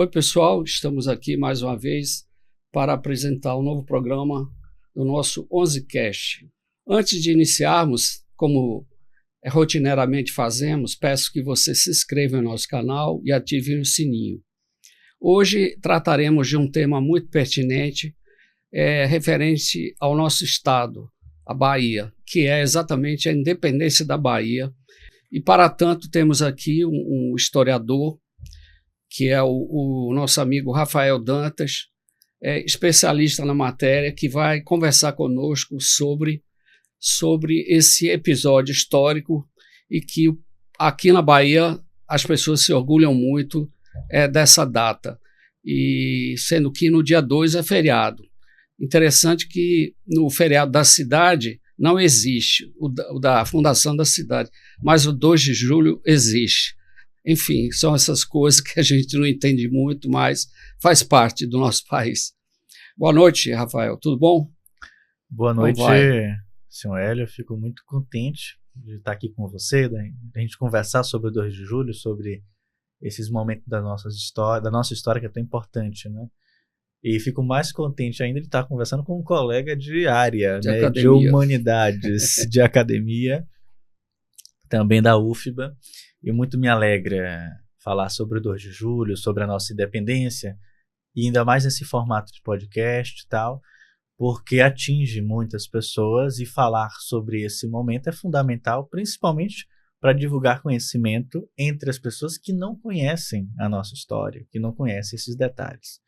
Oi, pessoal, estamos aqui mais uma vez para apresentar um novo programa do nosso 11Cast. Antes de iniciarmos, como rotineiramente fazemos, peço que você se inscreva no nosso canal e ative o sininho. Hoje trataremos de um tema muito pertinente, referente ao nosso estado, a Bahia, que é exatamente a independência da Bahia. E, para tanto, temos aqui um historiador, que é o nosso amigo Rafael Dantas, especialista na matéria, que vai conversar conosco sobre esse episódio histórico e que aqui na Bahia as pessoas se orgulham muito dessa data, e sendo que no dia 2 é feriado. Interessante que no feriado da cidade não existe, o da fundação da cidade, mas o 2 de julho existe. Enfim, são essas coisas que a gente não entende muito, mas faz parte do nosso país. Boa noite, Rafael, tudo bom? Boa noite, senhor Hélio. Eu fico muito contente de estar aqui com você, da gente conversar sobre o 2 de julho, sobre esses momentos da nossa história que é tão importante, né? E fico mais contente ainda de estar conversando com um colega de área, de humanidades, de academia, também da UFBA, e muito me alegra falar sobre o 2 de julho, sobre a nossa independência, e ainda mais nesse formato de podcast e tal, porque atinge muitas pessoas e falar sobre esse momento é fundamental, principalmente para divulgar conhecimento entre as pessoas que não conhecem a nossa história, que não conhecem esses detalhes.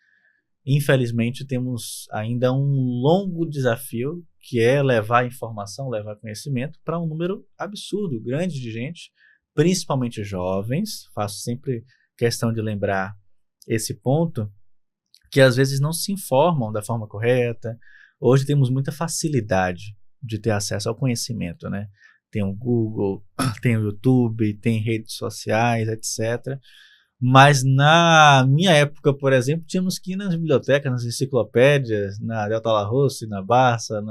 Infelizmente, temos ainda um longo desafio, que é levar informação, levar conhecimento para um número absurdo, grande de gente, principalmente jovens. Faço sempre questão de lembrar esse ponto, que às vezes não se informam da forma correta. Hoje temos muita facilidade de ter acesso ao conhecimento, né? Tem o Google, tem o YouTube, tem redes sociais, etc. Mas na minha época, por exemplo, tínhamos que ir nas bibliotecas, nas enciclopédias, na Delta La Roça, na Barça,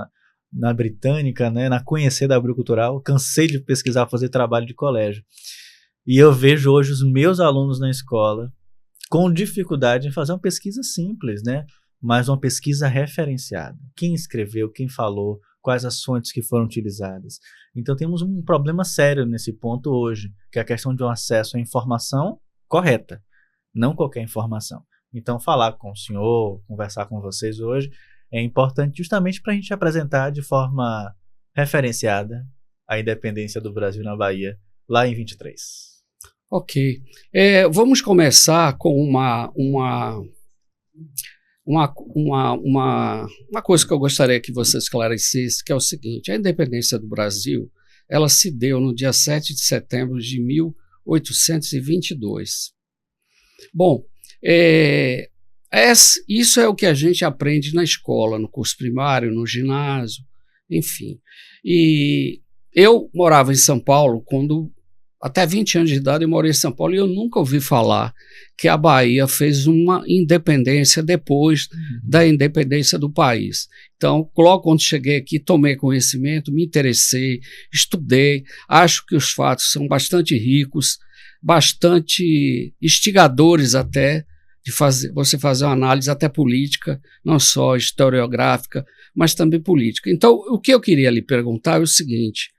na Britânica, né, na Conhecer da Abril Cultural. Cansei de pesquisar, fazer trabalho de colégio. E eu vejo hoje os meus alunos na escola com dificuldade em fazer uma pesquisa simples, né, mas uma pesquisa referenciada. Quem escreveu, quem falou, quais as fontes que foram utilizadas. Então temos um problema sério nesse ponto hoje, que é a questão de um acesso à informação correta, não qualquer informação. Então, falar com o senhor, conversar com vocês hoje, é importante justamente para a gente apresentar de forma referenciada a independência do Brasil na Bahia, lá em 23. Ok. Vamos começar com uma coisa que eu gostaria que você esclarecesse, que é o seguinte: a independência do Brasil, ela se deu no dia 7 de setembro de 1822. Bom, isso é o que a gente aprende na escola, no curso primário, no ginásio, enfim. E eu morava em São Paulo até 20 anos de idade eu morei em São Paulo, e eu nunca ouvi falar que a Bahia fez uma independência depois da independência do país. Então, logo quando cheguei aqui, tomei conhecimento, me interessei, estudei, acho que os fatos são bastante ricos, bastante instigadores até, de você fazer uma análise até política, não só historiográfica, mas também política. Então, o que eu queria lhe perguntar é o seguinte: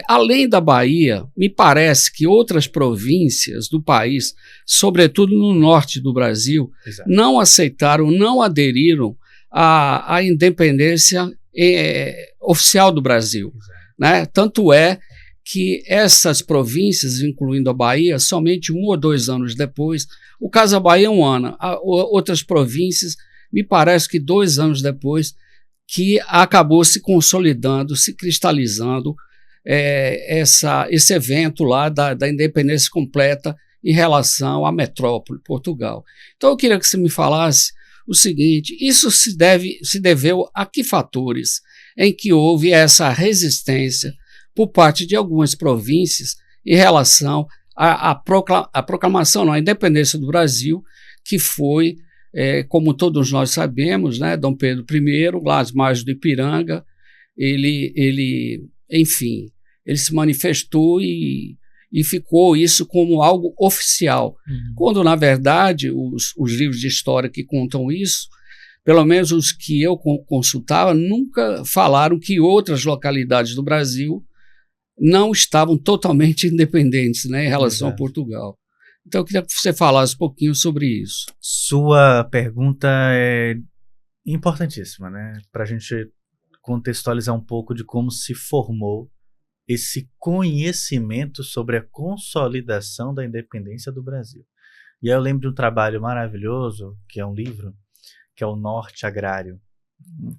além da Bahia, me parece que outras províncias do país, sobretudo no norte do Brasil, Exato, não aceitaram, não aderiram à independência oficial do Brasil, né? Tanto é que essas províncias, incluindo a Bahia, somente 1 ou 2 anos depois, o caso da Bahia é 1 ano, outras províncias, me parece que 2 anos depois, que acabou se consolidando, se cristalizando esse evento lá da independência completa em relação à metrópole, Portugal. Então eu queria que você me falasse o seguinte: isso se deveu a que fatores em que houve essa resistência por parte de algumas províncias em relação à proclamação, não, à independência do Brasil, que foi, como todos nós sabemos, né, Dom Pedro I, lá às margens do Ipiranga, ele, enfim, ele se manifestou e e ficou isso como algo oficial. Quando, na verdade, os livros de história que contam isso, pelo menos os que eu consultava, nunca falaram que outras localidades do Brasil não estavam totalmente independentes, né, em relação a Portugal. Então, eu queria que você falasse um pouquinho sobre isso. Sua pergunta é importantíssima, né, para a gente contextualizar um pouco de como se formou esse conhecimento sobre a consolidação da independência do Brasil. E aí eu lembro de um trabalho maravilhoso, que é um livro, que é o Norte Agrário,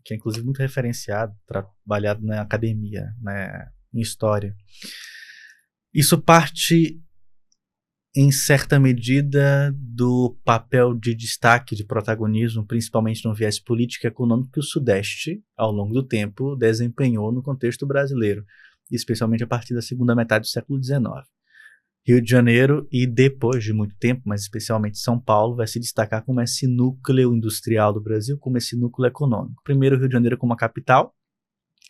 que é inclusive muito referenciado, trabalhado na academia, né, em história. Isso parte, em certa medida, do papel de destaque, de protagonismo, principalmente no viés político e econômico, que o Sudeste, ao longo do tempo, desempenhou no contexto brasileiro, especialmente a partir da segunda metade do século XIX. Rio de Janeiro, e depois de muito tempo, mas especialmente São Paulo, vai se destacar como esse núcleo industrial do Brasil, como esse núcleo econômico. Primeiro, Rio de Janeiro como a capital,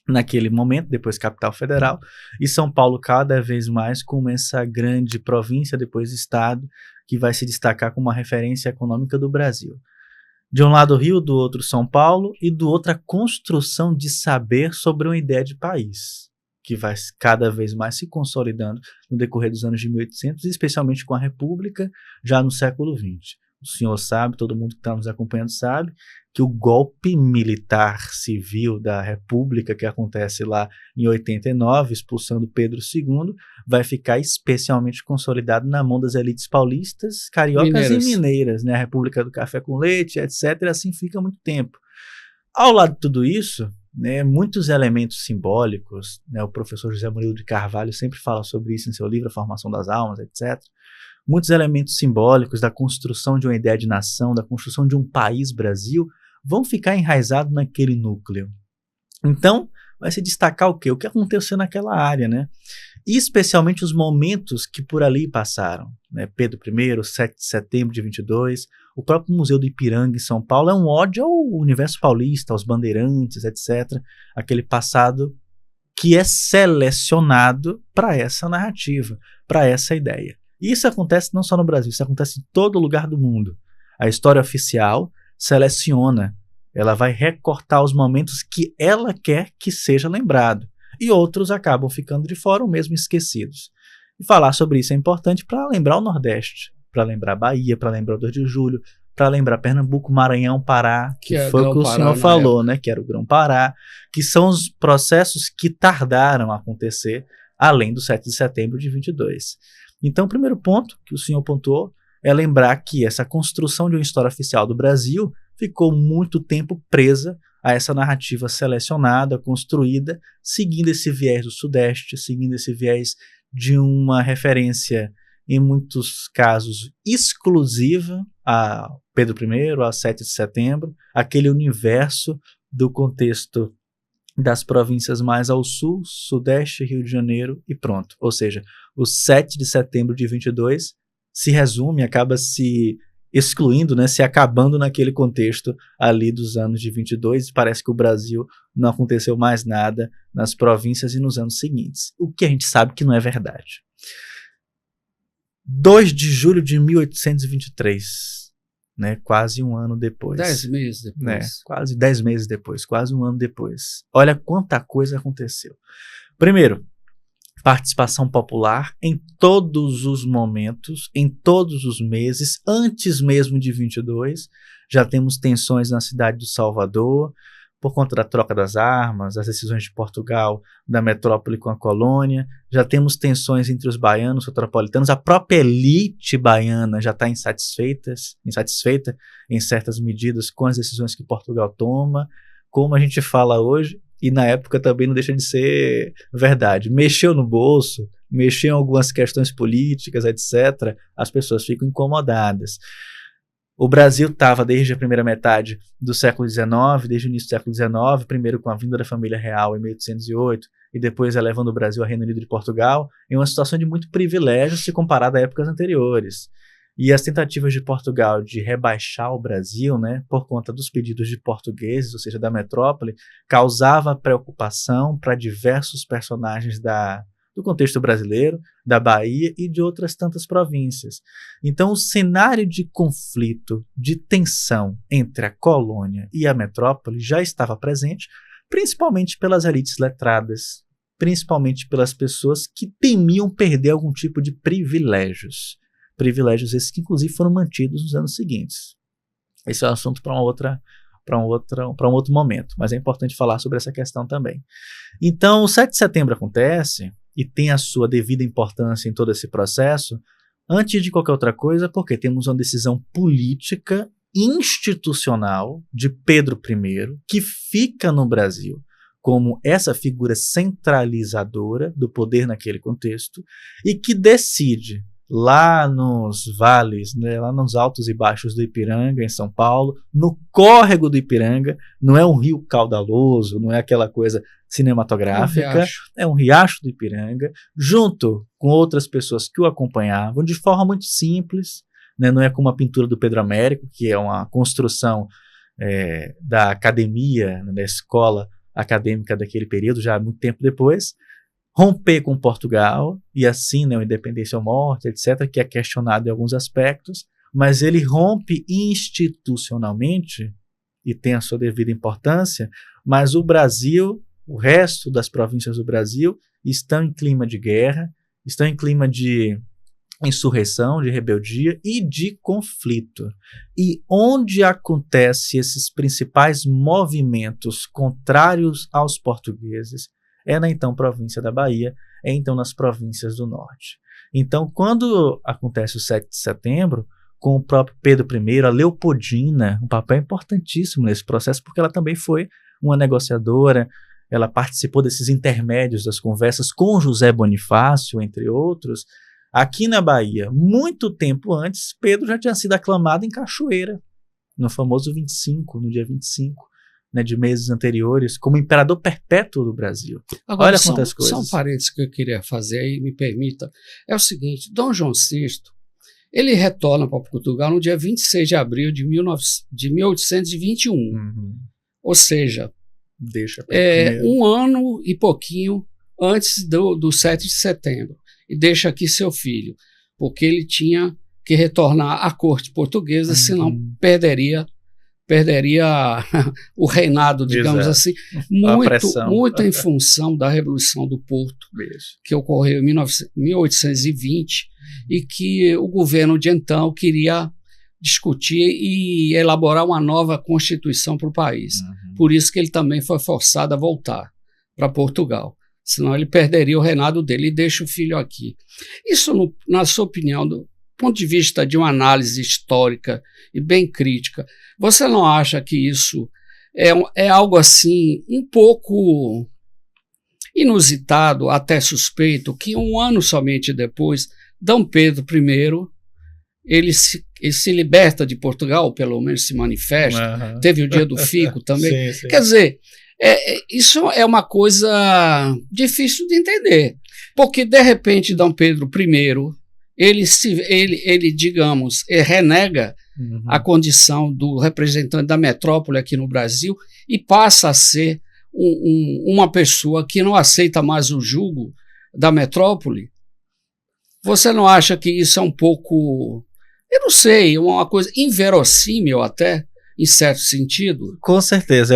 naquele momento, depois capital federal, e São Paulo cada vez mais como essa grande província, depois estado, que vai se destacar como uma referência econômica do Brasil. De um lado Rio, do outro São Paulo, e do outro a construção de saber sobre uma ideia de país, que vai cada vez mais se consolidando no decorrer dos anos de 1800, especialmente com a República, já no século XX. O senhor sabe, todo mundo que está nos acompanhando sabe, que o golpe militar civil da República, que acontece lá em 89, expulsando Pedro II, vai ficar especialmente consolidado na mão das elites paulistas, cariocas e mineiras, né? A República do Café com Leite, etc. Assim fica muito tempo. Ao lado de tudo isso, né, muitos elementos simbólicos, né, o professor José Murilo de Carvalho sempre fala sobre isso em seu livro A Formação das Almas, etc. Muitos elementos simbólicos da construção de uma ideia de nação, da construção de um país Brasil, vão ficar enraizados naquele núcleo. Então, vai se destacar o quê? O que aconteceu naquela área, né? E especialmente os momentos que por ali passaram, né? Pedro I, 7 de setembro de 22, o próprio Museu do Ipiranga em São Paulo é um ódio ao universo paulista, aos bandeirantes, etc. Aquele passado que é selecionado para essa narrativa, para essa ideia. E isso acontece não só no Brasil, isso acontece em todo lugar do mundo. A história oficial seleciona, ela vai recortar os momentos que ela quer que seja lembrado, e outros acabam ficando de fora ou mesmo esquecidos. E falar sobre isso é importante para lembrar o Nordeste, para lembrar Bahia, para lembrar o 2 de julho, para lembrar Pernambuco, Maranhão, Pará, que foi o que o senhor falou, né, que era o Grão-Pará, que são os processos que tardaram a acontecer, além do 7 de setembro de 22. Então, o primeiro ponto que o senhor pontuou é lembrar que essa construção de uma história oficial do Brasil ficou muito tempo presa a essa narrativa selecionada, construída, seguindo esse viés do Sudeste, seguindo esse viés de uma referência, em muitos casos, exclusiva a Pedro I, a 7 de setembro, aquele universo do contexto das províncias mais ao sul, Sudeste, Rio de Janeiro e pronto. Ou seja, o 7 de setembro de 22 se resume, acaba se excluindo, né, se acabando naquele contexto ali dos anos de 22, e parece que o Brasil não aconteceu mais nada nas províncias e nos anos seguintes, o que a gente sabe que não é verdade. 2 de julho de 1823, né, quase um ano depois. 10 meses depois. Né, quase 10 meses depois, quase um ano depois. Olha quanta coisa aconteceu. Primeiro, participação popular em todos os momentos, em todos os meses, antes mesmo de 22, já temos tensões na cidade do Salvador, por conta da troca das armas, das decisões de Portugal, da metrópole com a colônia, já temos tensões entre os baianos, soteropolitanos, a própria elite baiana já está insatisfeita em certas medidas com as decisões que Portugal toma, como a gente fala hoje, e na época também não deixa de ser verdade. Mexeu no bolso, mexeu em algumas questões políticas, etc., as pessoas ficam incomodadas. O Brasil estava desde a primeira metade do século XIX, desde o início do século XIX, primeiro com a vinda da família real em 1808, e depois elevando o Brasil ao Reino Unido de Portugal, em uma situação de muito privilégio se comparado a épocas anteriores. E as tentativas de Portugal de rebaixar o Brasil, né, por conta dos pedidos de portugueses, ou seja, da metrópole, causava preocupação para diversos personagens da do contexto brasileiro, da Bahia e de outras tantas províncias. Então, o cenário de conflito, de tensão entre a colônia e a metrópole já estava presente, principalmente pelas elites letradas, principalmente pelas pessoas que temiam perder algum tipo de privilégios. Privilégios esses que, inclusive, foram mantidos nos anos seguintes. Esse é um assunto para um outro momento, mas é importante falar sobre essa questão também. Então, o 7 de setembro acontece e tem a sua devida importância em todo esse processo, antes de qualquer outra coisa, porque temos uma decisão política institucional de Pedro I, que fica no Brasil como essa figura centralizadora do poder naquele contexto e que decide lá nos vales, né, lá nos altos e baixos do Ipiranga, em São Paulo, no córrego do Ipiranga, não é um rio caudaloso, não é aquela coisa cinematográfica, é um riacho do Ipiranga, junto com outras pessoas que o acompanhavam, de forma muito simples, né, não é como a pintura do Pedro Américo, que é uma construção da academia, né, da escola acadêmica daquele período, já muito tempo depois, romper com Portugal, e assim, né, a independência ou morte, etc., que é questionado em alguns aspectos, mas ele rompe institucionalmente, e tem a sua devida importância, mas o Brasil, o resto das províncias do Brasil, estão em clima de guerra, estão em clima de insurreição, de rebeldia e de conflito. E onde acontecem esses principais movimentos contrários aos portugueses é na então província da Bahia, é então nas províncias do norte. Então, quando acontece o 7 de setembro, com o próprio Pedro I, a Leopoldina, um papel importantíssimo nesse processo, porque ela também foi uma negociadora, ela participou desses intermédios das conversas com José Bonifácio, entre outros. Aqui na Bahia, muito tempo antes, Pedro já tinha sido aclamado em Cachoeira, no famoso 25, no dia 25, né, de meses anteriores, como imperador perpétuo do Brasil. Agora, olha quantas coisas. São parênteses que eu queria fazer aí, me permita. É o seguinte, Dom João VI, ele retorna para Portugal no dia 26 de abril de 1821. Ou seja, um ano e pouquinho antes do 7 de setembro. E deixa aqui seu filho, porque ele tinha que retornar à corte portuguesa, senão perderia o reinado, digamos assim, muito em função da Revolução do Porto, que ocorreu em 1820, e que o governo de então queria discutir e elaborar uma nova constituição para o país. Por isso que ele também foi forçado a voltar para Portugal. Senão ele perderia o reinado dele e deixa o filho aqui. Isso, na sua opinião, do ponto de vista de uma análise histórica e bem crítica, você não acha que isso é algo assim um pouco inusitado, até suspeito, que um ano somente depois, Dom Pedro I, ele se liberta de Portugal, pelo menos se manifesta, teve o dia do fico também. Sim. Quer dizer, isso é uma coisa difícil de entender, porque de repente Dom Pedro I, ele digamos, renega a condição do representante da metrópole aqui no Brasil e passa a ser uma pessoa que não aceita mais o jugo da metrópole. Você não acha que isso é um pouco, eu não sei, uma coisa inverossímil até, em certo sentido? Com certeza,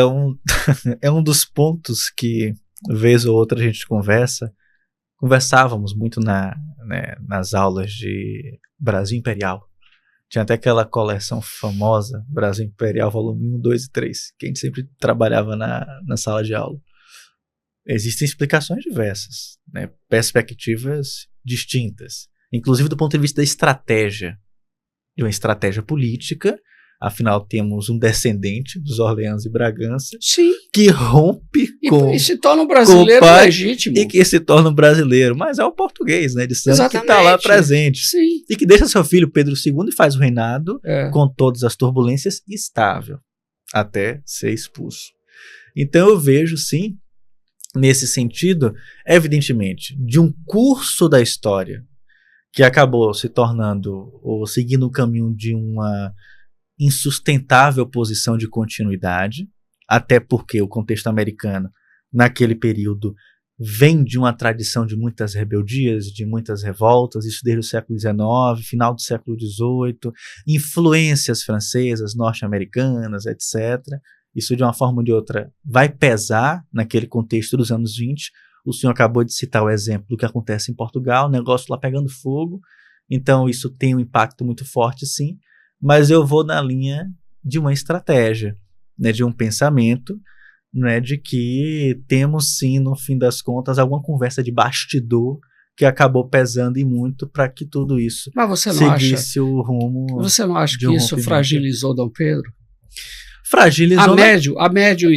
é um dos pontos que, vez ou outra, a gente conversávamos muito nas aulas de Brasil Imperial. Tinha até aquela coleção famosa, Brasil Imperial, volume 1, 2 e 3, que a gente sempre trabalhava na sala de aula. Existem explicações diversas, né, perspectivas distintas, inclusive do ponto de vista da estratégia, de uma estratégia política. Afinal, temos um descendente dos Orleans e Bragança, sim, que rompe e se torna um brasileiro legítimo. E que se torna um brasileiro, mas é o português, né, de sangue, que está lá presente. Sim. E que deixa seu filho Pedro II e faz o reinado com todas as turbulências estável, até ser expulso. Então eu vejo, sim, nesse sentido, evidentemente, de um curso da história que acabou se tornando, ou seguindo o caminho de uma insustentável posição de continuidade, até porque o contexto americano, naquele período, vem de uma tradição de muitas rebeldias, de muitas revoltas, isso desde o século XIX, final do século XVIII, influências francesas, norte-americanas, etc. Isso, de uma forma ou de outra, vai pesar naquele contexto dos anos 20. O senhor acabou de citar o exemplo do que acontece em Portugal, o negócio lá pegando fogo. Então, isso tem um impacto muito forte, sim. Mas eu vou na linha de uma estratégia, né, de um pensamento, né, de que temos, sim, no fim das contas, alguma conversa de bastidor que acabou pesando e muito para que tudo isso seguisse o rumo. Você não acha que isso fragilizou Dom Pedro? Fragilizou. A médio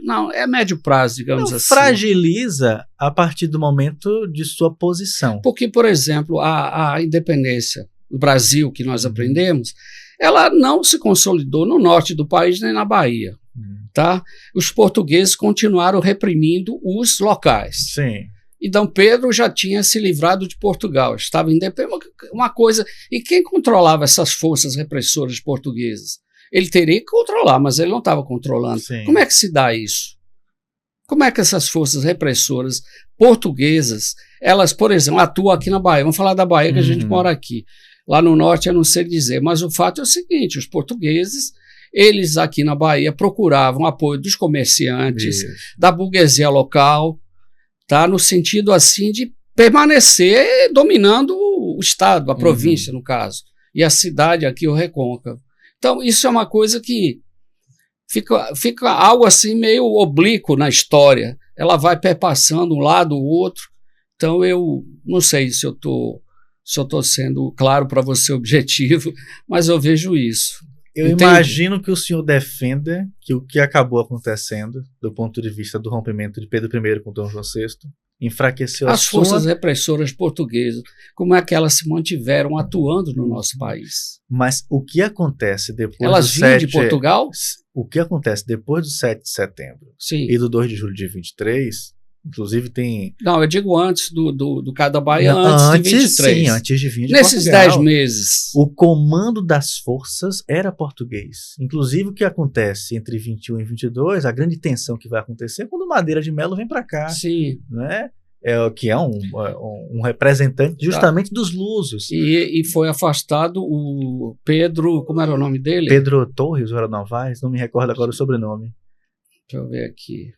não, é médio prazo, digamos assim. Fragiliza a partir do momento de sua posição. Porque, por exemplo, a independência do Brasil, que nós aprendemos, ela não se consolidou no norte do país nem na Bahia. Tá? Os portugueses continuaram reprimindo os locais. Sim. E Dom Pedro já tinha se livrado de Portugal, estava independente, uma coisa. E quem controlava essas forças repressoras portuguesas? Ele teria que controlar, mas ele não estava controlando. Sim. Como é que se dá isso? Como é que essas forças repressoras portuguesas, elas, por exemplo, atuam aqui na Bahia? Vamos falar da Bahia, que a gente mora aqui. Lá no norte eu não sei dizer, mas o fato é o seguinte, os portugueses, eles aqui na Bahia procuravam apoio dos comerciantes, da burguesia local, tá? No sentido assim de permanecer dominando o estado, a província no caso, e a cidade aqui, o Recôncavo. Então isso é uma coisa que fica algo assim meio oblíquo na história, ela vai perpassando um lado, o outro. Então eu não sei se eu estou sendo claro para você objetivo, mas eu vejo isso. Eu imagino que o senhor defenda que o que acabou acontecendo, do ponto de vista do rompimento de Pedro I com Dom João VI, enfraqueceu as forças repressoras portuguesas, como é que elas se mantiveram atuando no nosso país. Mas o que acontece depois elas vinham de Portugal? O que acontece depois do 7 de setembro e do 2 de julho de 23, inclusive tem... Não, eu digo antes do caso da Bahia, antes de 23. Sim, antes de vir de Nesses Portugal. 10 meses. O comando das forças era português. Inclusive o que acontece entre 21 e 22, a grande tensão que vai acontecer é quando Madeira de Melo vem para cá. Sim. Né? Que é um representante justamente dos lusos. E foi afastado o Pedro, como era o nome dele? Pedro Torres, ou era Novaes, não me recordo agora o sobrenome. Deixa eu ver aqui.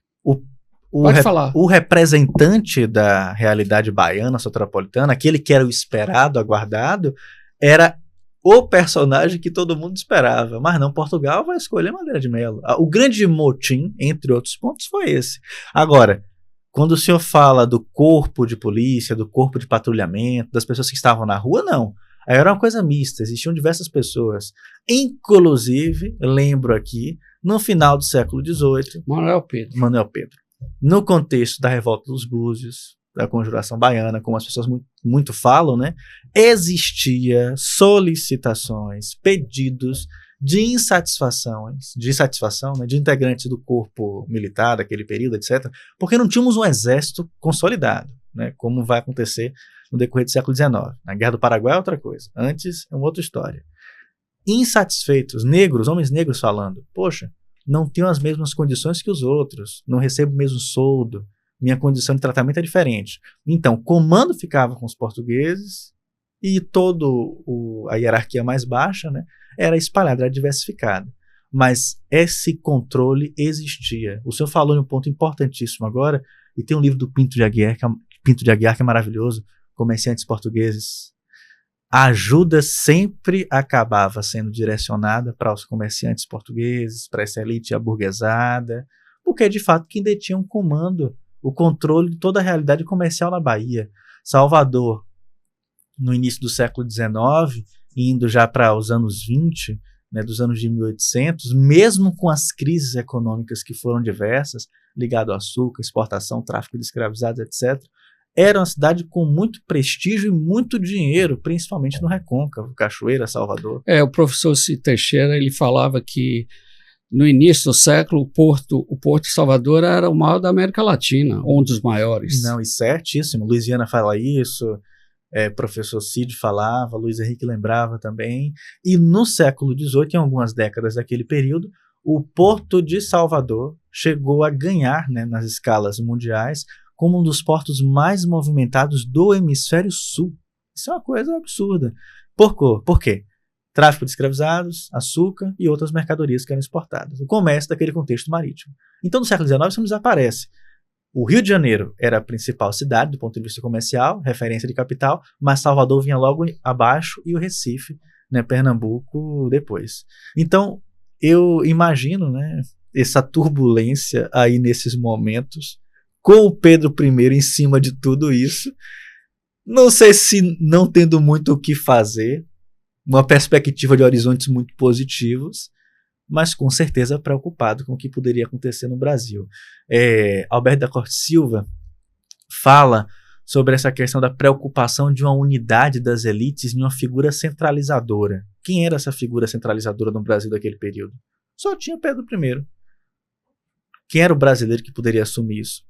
Pode falar. O representante da realidade baiana, soteropolitana, aquele que era o esperado, aguardado, era o personagem que todo mundo esperava. Mas não, Portugal vai escolher Madeira de Melo. O grande motim, entre outros pontos, foi esse. Agora, quando o senhor fala do corpo de polícia, do corpo de patrulhamento, das pessoas que estavam na rua, não. Aí era uma coisa mista, existiam diversas pessoas. Inclusive, lembro aqui, no final do século XVIII, Manuel Pedro. No contexto da revolta dos Búzios, da Conjuração Baiana, como as pessoas muito falam, né, existia solicitações, pedidos de insatisfação, né, de integrantes do corpo militar daquele período, etc., porque não tínhamos um exército consolidado, né, como vai acontecer no decorrer do século XIX. Na Guerra do Paraguai é outra coisa, antes é uma outra história. Insatisfeitos, homens negros falando, poxa, não tenho as mesmas condições que os outros, não recebo o mesmo soldo, minha condição de tratamento é diferente. Então, o comando ficava com os portugueses e a hierarquia mais baixa, né, era espalhada, era diversificada. Mas esse controle existia. O senhor falou em um ponto importantíssimo agora, e tem um livro do Pinto de Aguiar, que é maravilhoso, Comerciantes Portugueses. A ajuda sempre acabava sendo direcionada para os comerciantes portugueses, para essa elite aburguesada, porque de fato quem detinha um comando, o controle de toda a realidade comercial na Bahia. Salvador, no início do século XIX, indo já para os anos 20, né, dos anos de 1800, mesmo com as crises econômicas que foram diversas, ligado ao açúcar, exportação, tráfico de escravizados, etc., era uma cidade com muito prestígio e muito dinheiro, principalmente no Recôncavo, Cachoeira, Salvador. O professor Cid Teixeira, ele falava que no início do século o Porto de Salvador era o maior da América Latina, um dos maiores. Não, e certíssimo, Luiziana fala isso, professor Cid falava, Luiz Henrique lembrava também, e no século XVIII, em algumas décadas daquele período, o Porto de Salvador chegou a ganhar, né, nas escalas mundiais, como um dos portos mais movimentados do hemisfério sul. Isso é uma coisa absurda. Por quê? Tráfico de escravizados, açúcar e outras mercadorias que eram exportadas. O comércio daquele contexto marítimo. Então, no século XIX, isso nos aparece. O Rio de Janeiro era a principal cidade do ponto de vista comercial, referência de capital, mas Salvador vinha logo abaixo e o Recife, né, Pernambuco, depois. Então, eu imagino, né, essa turbulência aí nesses momentos, com o Pedro I em cima de tudo isso. Não sei se não tendo muito o que fazer, uma perspectiva de horizontes muito positivos, mas com certeza preocupado com o que poderia acontecer no Brasil. Alberto da Corte Silva fala sobre essa questão da preocupação de uma unidade das elites em uma figura centralizadora. Quem era essa figura centralizadora no Brasil daquele período? Só tinha Pedro I. Quem era o brasileiro que poderia assumir isso?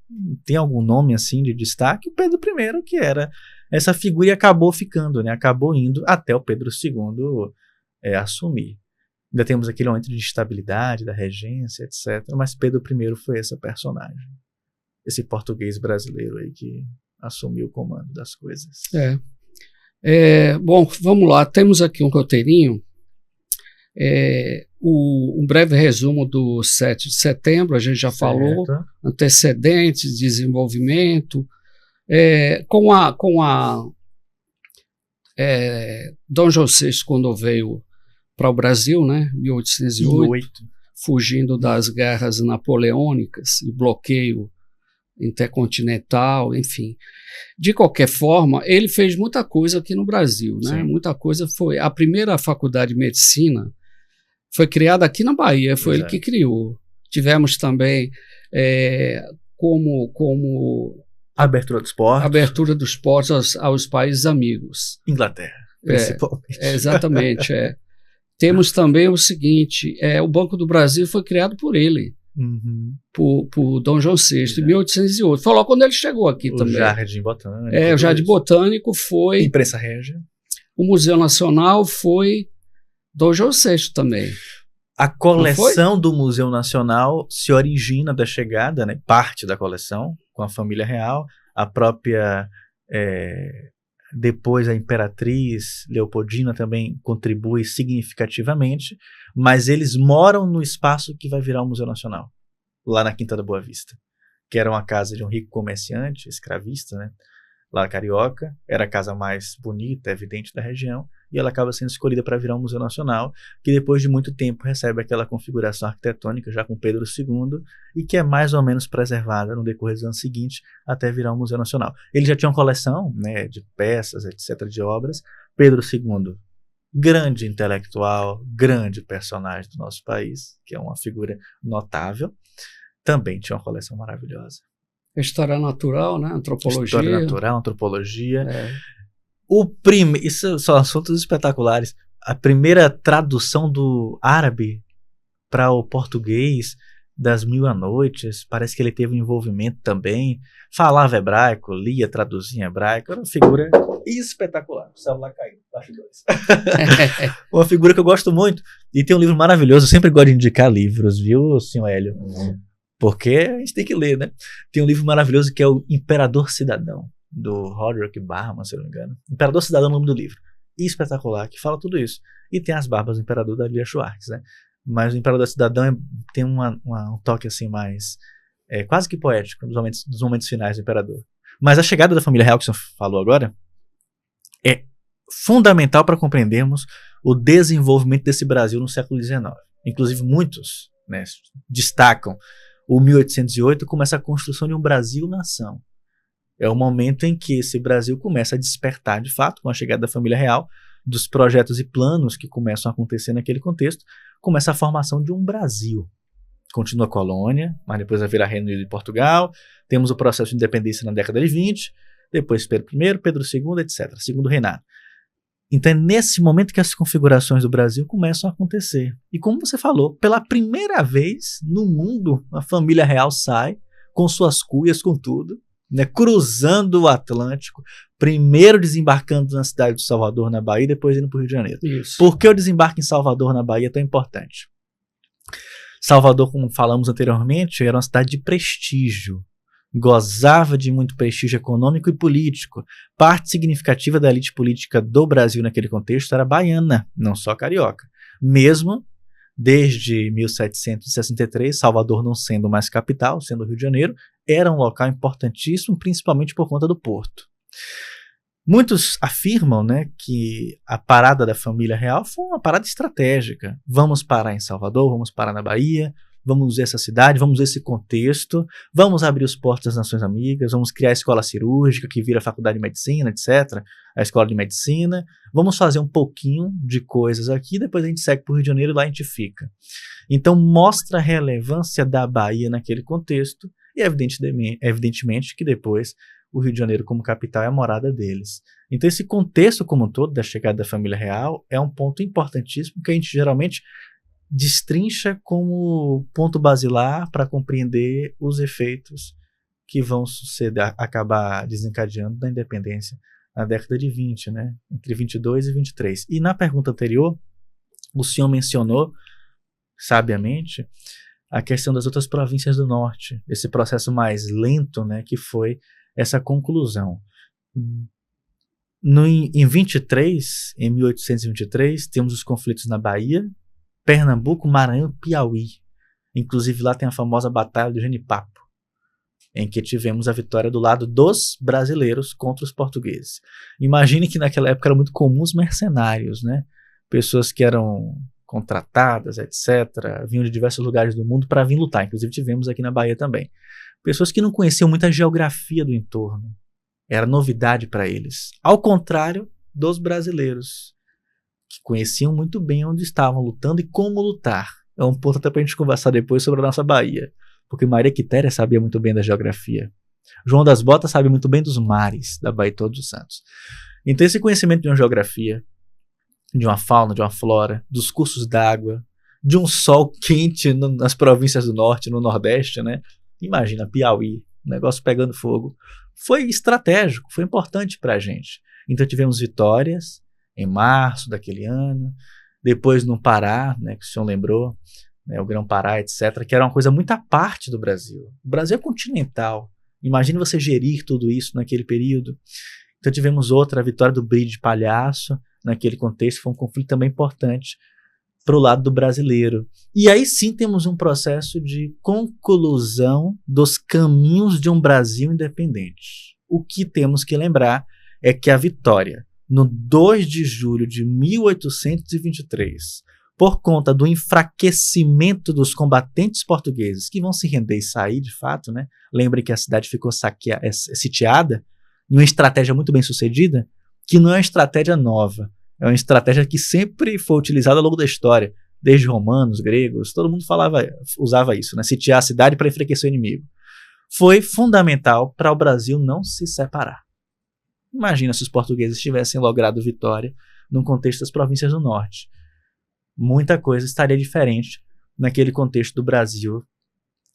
Tem algum nome assim de destaque? O Pedro I, que era essa figura, e acabou ficando, né? Acabou indo até o Pedro II assumir. Ainda temos aquele momento de instabilidade da regência, etc. Mas Pedro I foi esse personagem. Esse português brasileiro aí que assumiu o comando das coisas. Bom, vamos lá. Temos aqui um roteirinho. Um breve resumo do 7 de setembro, a gente já falou. Antecedentes, desenvolvimento. Dom João VI, quando veio para o Brasil, né, 1808, fugindo das guerras napoleônicas e bloqueio intercontinental, enfim. De qualquer forma, ele fez muita coisa aqui no Brasil, né? Muita coisa foi. A primeira faculdade de medicina foi criada aqui na Bahia, foi ele que criou. Tivemos também como abertura dos portos aos países amigos. Inglaterra, principalmente. Exatamente. Temos também o seguinte, o Banco do Brasil foi criado por ele, por Dom João VI, em 1808. Foi logo quando ele chegou aqui também. O Jardim Botânico. O Jardim Botânico foi... Imprensa Régia. O Museu Nacional foi Dom João VI também. A coleção do Museu Nacional se origina da chegada, né, parte da coleção, com a família real, a própria... Depois a Imperatriz Leopoldina também contribui significativamente, mas eles moram no espaço que vai virar o Museu Nacional, lá na Quinta da Boa Vista, que era uma casa de um rico comerciante, escravista, né, lá carioca, era a casa mais bonita, evidente da região, e ela acaba sendo escolhida para virar um Museu Nacional, que depois de muito tempo recebe aquela configuração arquitetônica já com Pedro II, e que é mais ou menos preservada no decorrer dos anos seguintes até virar um Museu Nacional. Ele já tinha uma coleção, né, de peças, etc., de obras. Pedro II, grande intelectual, grande personagem do nosso país, que é uma figura notável, também tinha uma coleção maravilhosa. História natural, né? Antropologia. História natural, antropologia. Isso são assuntos espetaculares. A primeira tradução do árabe para o português das Mil e Noites, parece que ele teve um envolvimento também. Falava hebraico, lia, traduzia em hebraico. Era uma figura espetacular. O celular caiu, parte 2. Uma figura que eu gosto muito. E tem um livro maravilhoso. Eu sempre gosto de indicar livros, viu, senhor Hélio? Porque a gente tem que ler, né? Tem um livro maravilhoso que é o Imperador Cidadão, do Roderick Barman, se eu não me engano. Imperador Cidadão é o nome do livro. Espetacular, que fala tudo isso. E tem As Barbas do Imperador, da Lia Schwartz, né? Mas o Imperador Cidadão tem um toque assim mais... quase que poético nos momentos finais do Imperador. Mas a chegada da família real, que o senhor falou agora, é fundamental para compreendermos o desenvolvimento desse Brasil no século XIX. Inclusive muitos, né, destacam o 1808 como essa construção de um Brasil-nação. É o momento em que esse Brasil começa a despertar, de fato, com a chegada da família real, dos projetos e planos que começam a acontecer naquele contexto, começa a formação de um Brasil. Continua a colônia, mas depois vai virar Reino Unido e Portugal, temos o processo de independência na década de 20, depois Pedro I, Pedro II, etc., segundo reinado. Então é nesse momento que as configurações do Brasil começam a acontecer. E como você falou, pela primeira vez no mundo, a família real sai com suas cuias, com tudo, né, cruzando o Atlântico, primeiro desembarcando na cidade de Salvador, na Bahia, depois indo para o Rio de Janeiro. Isso. Por que o desembarque em Salvador, na Bahia, é tão importante? Salvador, como falamos anteriormente, era uma cidade de prestígio. gozava de muito prestígio econômico e político. Parte significativa da elite política do Brasil naquele contexto era baiana, não só carioca. Mesmo desde 1763, Salvador não sendo mais capital, sendo Rio de Janeiro, era um local importantíssimo, principalmente por conta do porto. Muitos afirmam, né, que a parada da família real foi uma parada estratégica. Vamos parar em Salvador, vamos parar na Bahia, vamos ver essa cidade, vamos ver esse contexto, vamos abrir os portos das Nações Amigas, vamos criar a escola cirúrgica, que vira a faculdade de medicina, etc., a escola de medicina, vamos fazer um pouquinho de coisas aqui, depois a gente segue para o Rio de Janeiro e lá a gente fica. Então mostra a relevância da Bahia naquele contexto e evidentemente que depois o Rio de Janeiro como capital é a morada deles. Então esse contexto como um todo da chegada da família real é um ponto importantíssimo que a gente geralmente destrincha como ponto basilar para compreender os efeitos que vão acabar desencadeando da independência na década de 20, né? Entre 22 e 23. E na pergunta anterior, o senhor mencionou, sabiamente, a questão das outras províncias do norte, esse processo mais lento, né, que foi essa conclusão. Em 1823, temos os conflitos na Bahia, Pernambuco, Maranhão e Piauí. Inclusive lá tem a famosa Batalha do Genipapo, em que tivemos a vitória do lado dos brasileiros contra os portugueses. Imagine que naquela época era muito comum os mercenários, né? Pessoas que eram contratadas, etc., vinham de diversos lugares do mundo para vir lutar. Inclusive tivemos aqui na Bahia também. Pessoas que não conheciam muito a geografia do entorno. Era novidade para eles. Ao contrário dos brasileiros, que conheciam muito bem onde estavam lutando e como lutar. É um ponto até para a gente conversar depois sobre a nossa Bahia, porque Maria Quitéria sabia muito bem da geografia. João das Botas sabe muito bem dos mares da Bahia de Todos os Santos. Então esse conhecimento de uma geografia, de uma fauna, de uma flora, dos cursos d'água, de um sol quente nas províncias do norte, no nordeste, né? Imagina Piauí, o negócio pegando fogo. Foi estratégico, foi importante para a gente. Então tivemos vitórias em março daquele ano, depois no Pará, né, que o senhor lembrou, né, o Grão-Pará, etc., que era uma coisa muito à parte do Brasil. O Brasil é continental. Imagine você gerir tudo isso naquele período. Então tivemos outra, a vitória do Brie de Palhaço, naquele contexto, foi um conflito também importante para o lado do brasileiro. E aí sim temos um processo de conclusão dos caminhos de um Brasil independente. O que temos que lembrar é que a vitória, no 2 de julho de 1823, por conta do enfraquecimento dos combatentes portugueses, que vão se render e sair de fato, né? Lembre que a cidade ficou sitiada, em uma estratégia muito bem sucedida, que não é uma estratégia nova, é uma estratégia que sempre foi utilizada ao longo da história, desde romanos, gregos, todo mundo usava isso, né? Sitiar a cidade para enfraquecer o inimigo. Foi fundamental para o Brasil não se separar. Imagina se os portugueses tivessem logrado vitória no contexto das províncias do norte. Muita coisa estaria diferente naquele contexto do Brasil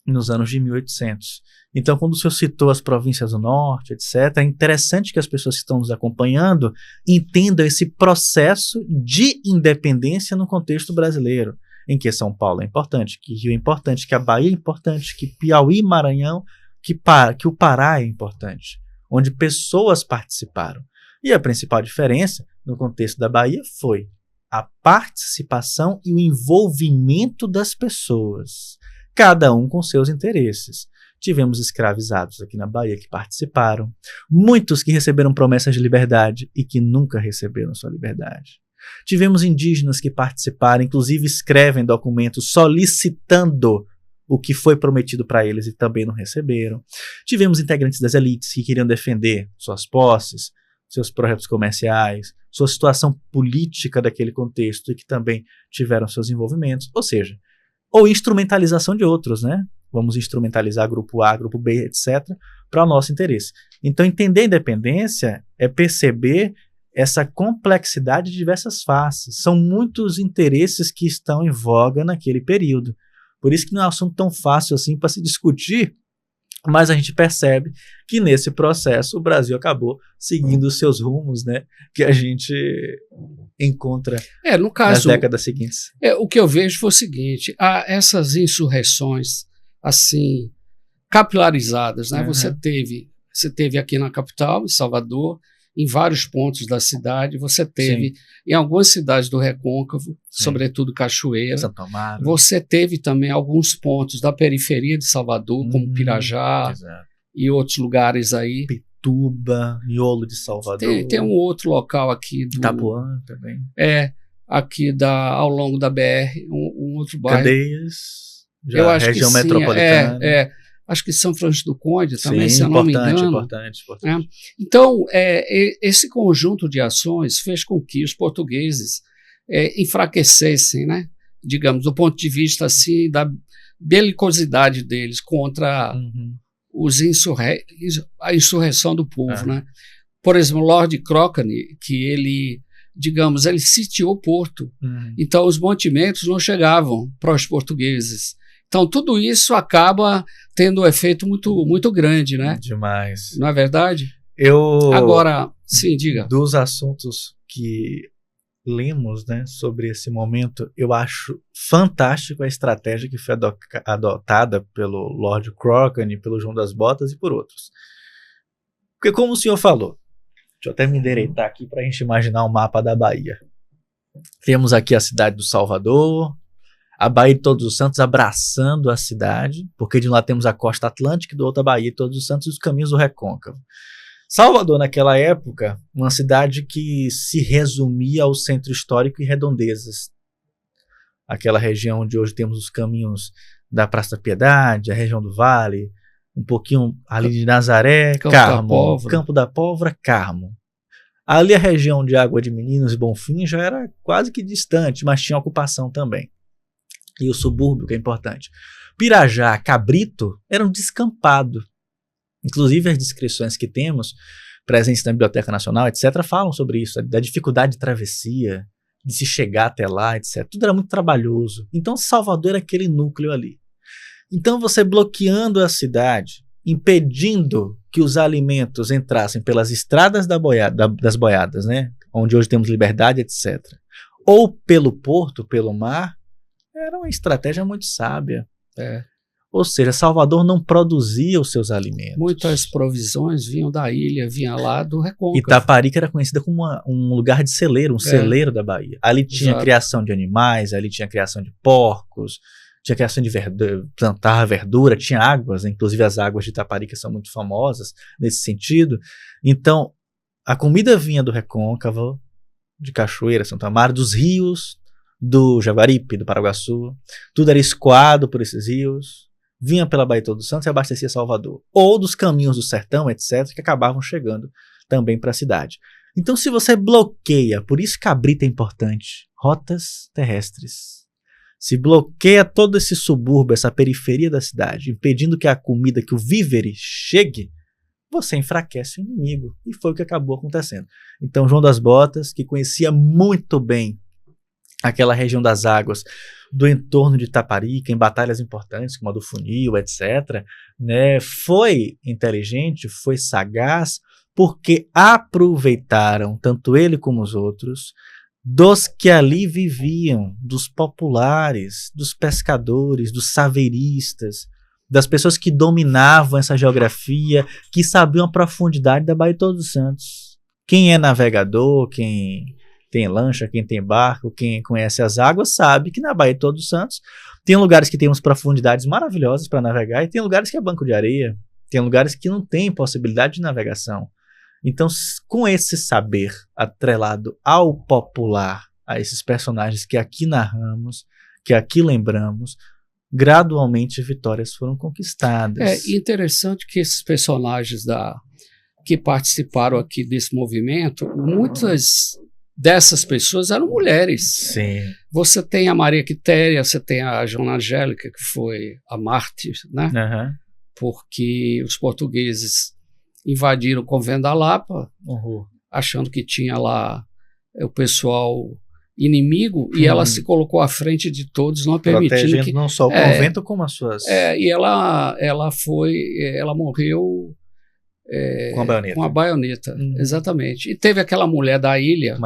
nos anos de 1800. Então, quando o senhor citou as províncias do norte, etc., é interessante que as pessoas que estão nos acompanhando entendam esse processo de independência no contexto brasileiro, em que São Paulo é importante, que Rio é importante, que a Bahia é importante, que Piauí, Maranhão, que o Pará é importante, onde pessoas participaram. E a principal diferença no contexto da Bahia foi a participação e o envolvimento das pessoas, cada um com seus interesses. Tivemos escravizados aqui na Bahia que participaram, muitos que receberam promessas de liberdade e que nunca receberam sua liberdade. Tivemos indígenas que participaram, inclusive escrevem documentos solicitando o que foi prometido para eles e também não receberam. Tivemos integrantes das elites que queriam defender suas posses, seus projetos comerciais, sua situação política daquele contexto e que também tiveram seus envolvimentos, ou instrumentalização de outros, né? Vamos instrumentalizar grupo A, grupo B, etc., para o nosso interesse. Então, entender a independência é perceber essa complexidade de diversas faces. São muitos interesses que estão em voga naquele período. Por isso que não é um assunto tão fácil assim para se discutir, mas a gente percebe que nesse processo o Brasil acabou seguindo os seus rumos, né, que a gente encontra no caso, nas décadas seguintes. O que eu vejo foi o seguinte, essas insurreições assim capilarizadas, né? Você teve aqui na capital, em Salvador, em vários pontos da cidade, você teve em algumas cidades do Recôncavo, sobretudo Cachoeira. Santo Amaro. Você teve também alguns pontos da periferia de Salvador, como Pirajá e outros lugares aí. Pituba, Miolo de Salvador. Tem um outro local aqui do Itapuã também. Aqui ao longo da BR, um outro bairro. Cadeias, eu acho região que metropolitana. Acho que São Francisco do Conde também, sim, se eu não me engano. Importante. Então, esse conjunto de ações fez com que os portugueses enfraquecessem, né? Digamos, do ponto de vista assim, da belicosidade deles contra a insurreição do povo. Né? Por exemplo, Lord Crockham, que ele sitiou o Porto. Então, os mantimentos não chegavam para os portugueses. Então, tudo isso acaba tendo um efeito muito, muito grande, né? Demais. Não é verdade? Agora, sim, diga. Dos assuntos que lemos, né, sobre esse momento, eu acho fantástico a estratégia que foi adotada pelo Lord Crockham, pelo João das Botas e por outros. Porque, como o senhor falou, deixa eu até me endireitar aqui para a gente imaginar o mapa da Bahia. Temos aqui a cidade do Salvador, a Baía de Todos os Santos abraçando a cidade, porque de um lado temos a costa atlântica e do outro a Baía de Todos os Santos e os caminhos do Recôncavo. Salvador, naquela época, uma cidade que se resumia ao centro histórico e redondezas. Aquela região onde hoje temos os caminhos da Praça da Piedade, a região do Vale, um pouquinho ali de Nazaré, Carmo, Campo da Pólvora, Carmo. Ali a região de Água de Meninos e Bonfim já era quase que distante, mas tinha ocupação também. E o subúrbio, que é importante. Pirajá, Cabrito, era um descampado. Inclusive as descrições que temos, presentes na Biblioteca Nacional, etc., falam sobre isso, da dificuldade de travessia, de se chegar até lá, etc. Tudo era muito trabalhoso. Então Salvador era aquele núcleo ali. Então você bloqueando a cidade, impedindo que os alimentos entrassem pelas estradas das boiadas, né? Onde hoje temos Liberdade, etc., ou pelo porto, pelo mar, era uma estratégia muito sábia. Ou seja, Salvador não produzia os seus alimentos. Muitas provisões vinham da ilha, vinham lá do Recôncavo. Itaparica era conhecida como um lugar de celeiro, celeiro da Bahia. Ali tinha criação de animais, ali tinha criação de porcos, tinha criação de plantar verdura, tinha águas, né? Inclusive as águas de Itaparica são muito famosas nesse sentido. Então, a comida vinha do Recôncavo, de Cachoeira, Santo Amaro, dos rios, do Jaguaripe, do Paraguaçu, tudo era escoado por esses rios, vinha pela Baía de Todos os Santos e abastecia Salvador, ou dos caminhos do sertão, etc., que acabavam chegando também para a cidade. Então, se você bloqueia, por isso Cabrito é importante, rotas terrestres, se bloqueia todo esse subúrbio, essa periferia da cidade, impedindo que a comida, que o vívere chegue, você enfraquece o inimigo, e foi o que acabou acontecendo. Então, João das Botas, que conhecia muito bem aquela região das águas do entorno de Itaparica, em batalhas importantes como a do Funil, etc., né, foi inteligente, foi sagaz, porque aproveitaram, tanto ele como os outros, dos que ali viviam, dos populares, dos pescadores, dos saveiristas, das pessoas que dominavam essa geografia, que sabiam a profundidade da Baía de Todos os Santos. Quem é navegador, quem tem lancha, quem tem barco, quem conhece as águas, sabe que na Baía de Todos os Santos tem lugares que tem umas profundidades maravilhosas para navegar e tem lugares que é banco de areia, tem lugares que não tem possibilidade de navegação. Então, com esse saber atrelado ao popular, a esses personagens que aqui narramos, que aqui lembramos, gradualmente vitórias foram conquistadas. É interessante que esses personagens que participaram aqui desse movimento, muitas dessas pessoas eram mulheres. Sim. Você tem a Maria Quitéria, você tem a Joana Angélica, que foi a mártir, né? Porque os portugueses invadiram o convento da Lapa, achando que tinha lá o pessoal inimigo, e ela se colocou à frente de todos, não permitindo protegendo que não só o convento como as suas. E ela morreu com a baioneta, exatamente. E teve aquela mulher da ilha,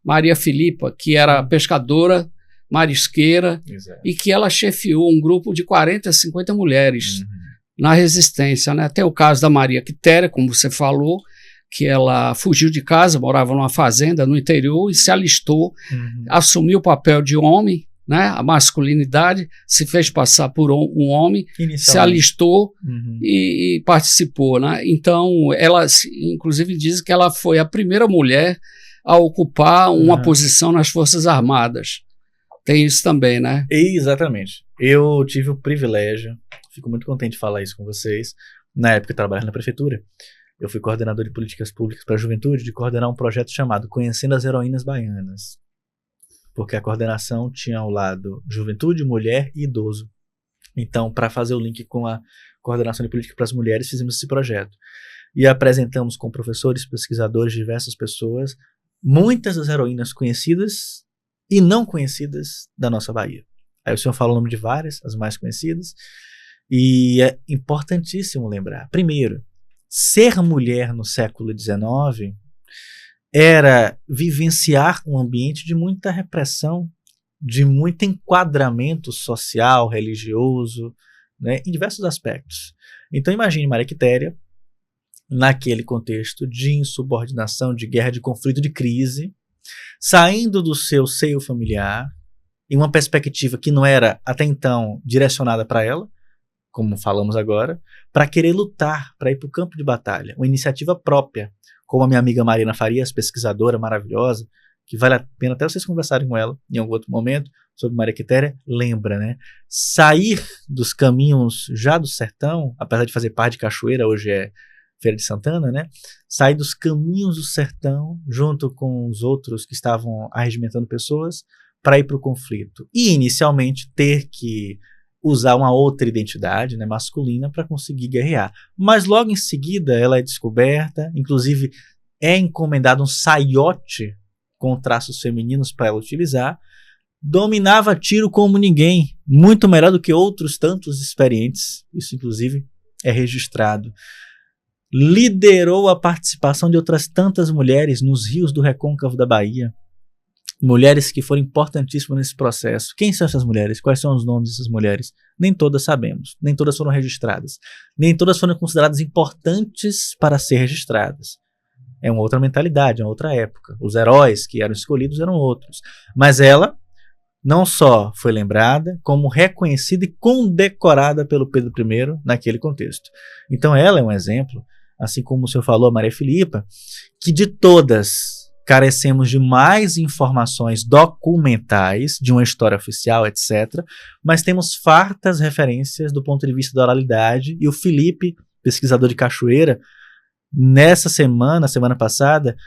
Maria Filipa, que era pescadora, marisqueira, e que ela chefiou um grupo de 40, 50 mulheres na resistência, né? Tem o caso da Maria Quitéria, como você falou, que ela fugiu de casa, morava numa fazenda no interior e se alistou, assumiu o papel de homem, né? A masculinidade, se fez passar por um homem, se alistou e participou, né? Então, ela, inclusive, diz que ela foi a primeira mulher a ocupar uma posição nas Forças Armadas. Tem isso também, né? Exatamente. Eu tive o privilégio, fico muito contente de falar isso com vocês, na época eu trabalhava na prefeitura, eu fui coordenador de políticas públicas para a juventude, de coordenar um projeto chamado Conhecendo as Heroínas Baianas. Porque a coordenação tinha ao lado juventude, mulher e idoso. Então, para fazer o link com a coordenação de política para as mulheres, fizemos esse projeto. E apresentamos com professores, pesquisadores, diversas pessoas, muitas das heroínas conhecidas e não conhecidas da nossa Bahia. Aí o senhor fala o nome de várias, as mais conhecidas, e é importantíssimo lembrar. Primeiro, ser mulher no século XIX era vivenciar um ambiente de muita repressão, de muito enquadramento social, religioso, né, em diversos aspectos. Então imagine Maria Quitéria, naquele contexto de insubordinação, de guerra, de conflito, de crise, saindo do seu seio familiar, em uma perspectiva que não era até então direcionada para ela, como falamos agora, para querer lutar, para ir para o campo de batalha, uma iniciativa própria, como a minha amiga Marina Farias, pesquisadora maravilhosa, que vale a pena até vocês conversarem com ela em algum outro momento sobre Maria Quitéria, lembra, né? Sair dos caminhos já do sertão, apesar de fazer parte de Cachoeira, hoje é Feira de Santana, né? Sair dos caminhos do sertão, junto com os outros que estavam arregimentando pessoas, para ir para o conflito. E, inicialmente, ter que usar uma outra identidade, né, masculina, para conseguir guerrear. Mas logo em seguida ela é descoberta, inclusive é encomendado um saiote com traços femininos para ela utilizar, dominava tiro como ninguém, muito melhor do que outros tantos experientes, isso inclusive é registrado. Liderou a participação de outras tantas mulheres nos rios do recôncavo da Bahia, mulheres que foram importantíssimas nesse processo. Quem são essas mulheres? Quais são os nomes dessas mulheres? Nem todas sabemos, nem todas foram registradas, nem todas foram consideradas importantes para ser registradas. É uma outra mentalidade, é uma outra época. Os heróis que eram escolhidos eram outros. Mas ela não só foi lembrada, como reconhecida e condecorada pelo Pedro I naquele contexto. Então ela é um exemplo, assim como o senhor falou, Maria Filipa, que de todas carecemos de mais informações documentais, de uma história oficial, etc. Mas temos fartas referências do ponto de vista da oralidade. E o Felipe, pesquisador de Cachoeira, semana passada,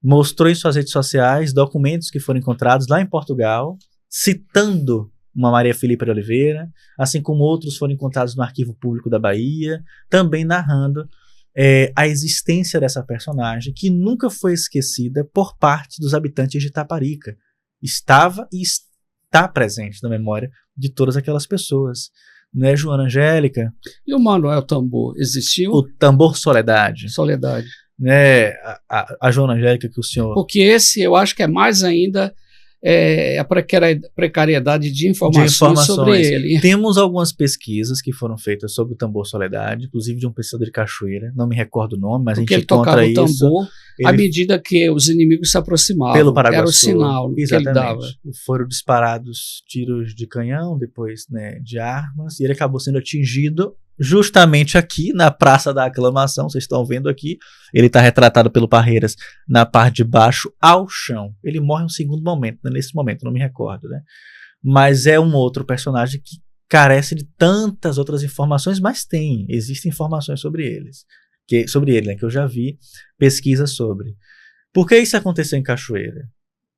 mostrou em suas redes sociais documentos que foram encontrados lá em Portugal, citando uma Maria Filipa de Oliveira, assim como outros foram encontrados no Arquivo Público da Bahia, também narrando a existência dessa personagem que nunca foi esquecida por parte dos habitantes de Itaparica. Estava e está presente na memória de todas aquelas pessoas. Não é, Joana Angélica? E o Manuel Tambor existiu? O Tambor Soledade. Soledade. Né? A Joana Angélica que o senhor... Porque esse eu acho que é mais ainda a precariedade de informações sobre ele. Temos algumas pesquisas que foram feitas sobre o Tambor Soledade, inclusive de um pesquisador de Cachoeira, não me recordo o nome, mas porque a gente encontra isso. Porque ele tocava o tambor à medida que os inimigos se aproximavam. Pelo Paraguaçu. Era o sinal que ele dava. Foram disparados tiros de canhão, depois, né, de armas, e ele acabou sendo atingido justamente aqui na Praça da Aclamação. Vocês estão vendo aqui, ele está retratado pelo Parreiras na parte de baixo ao chão. Ele morre em um segundo momento, né? Nesse momento, não me recordo, né? Mas é um outro personagem que carece de tantas outras informações, mas existem informações sobre ele, né, que eu já vi pesquisas sobre. Por que isso aconteceu em Cachoeira?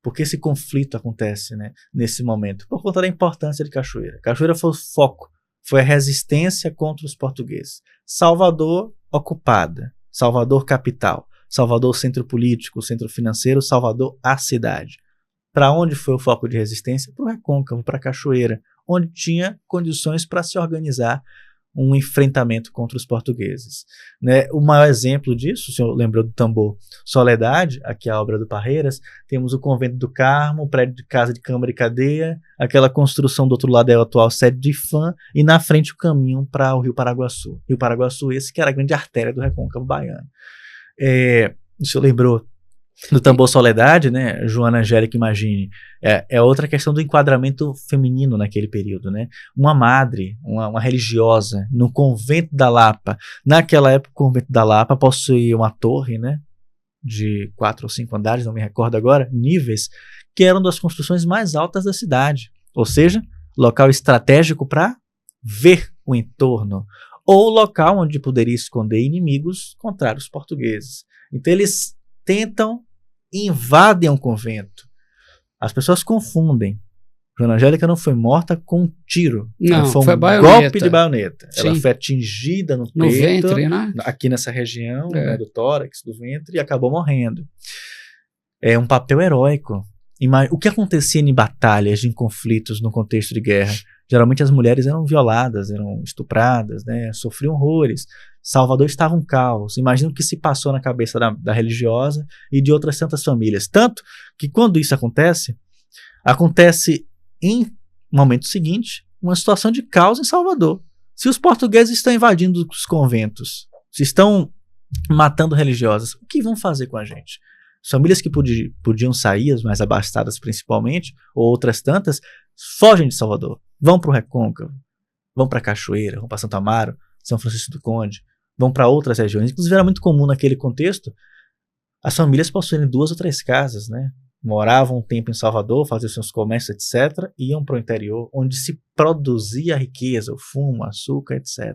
Por que esse conflito acontece, né, nesse momento? Por conta da importância de Cachoeira. Cachoeira foi o foco, foi a resistência contra os portugueses. Salvador ocupada, Salvador capital, Salvador centro político, centro financeiro, Salvador a cidade. Para onde foi o foco de resistência? Para o Recôncavo, para Cachoeira, onde tinha condições para se organizar um enfrentamento contra os portugueses, né? O maior exemplo disso, o senhor lembrou do Tambor Soledade, aqui a obra do Parreiras, temos o Convento do Carmo, o prédio de casa de Câmara e Cadeia, aquela construção do outro lado é a atual sede de IFAM, e na frente o caminho para o Rio Paraguaçu. Rio Paraguaçu esse que era a grande artéria do Recôncavo Baiano. O senhor lembrou do Tambor Soledade, né? Joana Angélica, imagine, é outra questão do enquadramento feminino naquele período, né? Uma madre, uma religiosa, no Convento da Lapa. Naquela época, o Convento da Lapa possuía uma torre, né? De 4 ou 5 andares, não me recordo agora, níveis, que eram das construções mais altas da cidade. Ou seja, local estratégico para ver o entorno, ou local onde poderia esconder inimigos contra os portugueses. Então eles tentam e invadem um convento. As pessoas confundem. Joana Angélica não foi morta com um tiro. Não, foi um golpe de baioneta. Sim. Ela foi atingida no peito, ventre, né? Aqui nessa região, né, do tórax, do ventre, e acabou morrendo. É um papel heróico. O que acontecia em batalhas, em conflitos, no contexto de guerra? Geralmente as mulheres eram violadas, eram estupradas, né, sofriam horrores. Salvador estava um caos. Imagina o que se passou na cabeça da religiosa e de outras tantas famílias. Tanto que quando isso acontece em momento seguinte uma situação de caos em Salvador. Se os portugueses estão invadindo os conventos, se estão matando religiosas, o que vão fazer com a gente? As famílias que podiam sair, as mais abastadas principalmente, ou outras tantas, fogem de Salvador, vão para o Recôncavo, vão para Cachoeira, vão para Santo Amaro, São Francisco do Conde, vão para outras regiões. Inclusive era muito comum naquele contexto as famílias possuírem 2 ou 3 casas, né? Moravam um tempo em Salvador, faziam seus comércios, etc., iam para o interior, onde se produzia a riqueza, o fumo, o açúcar, etc.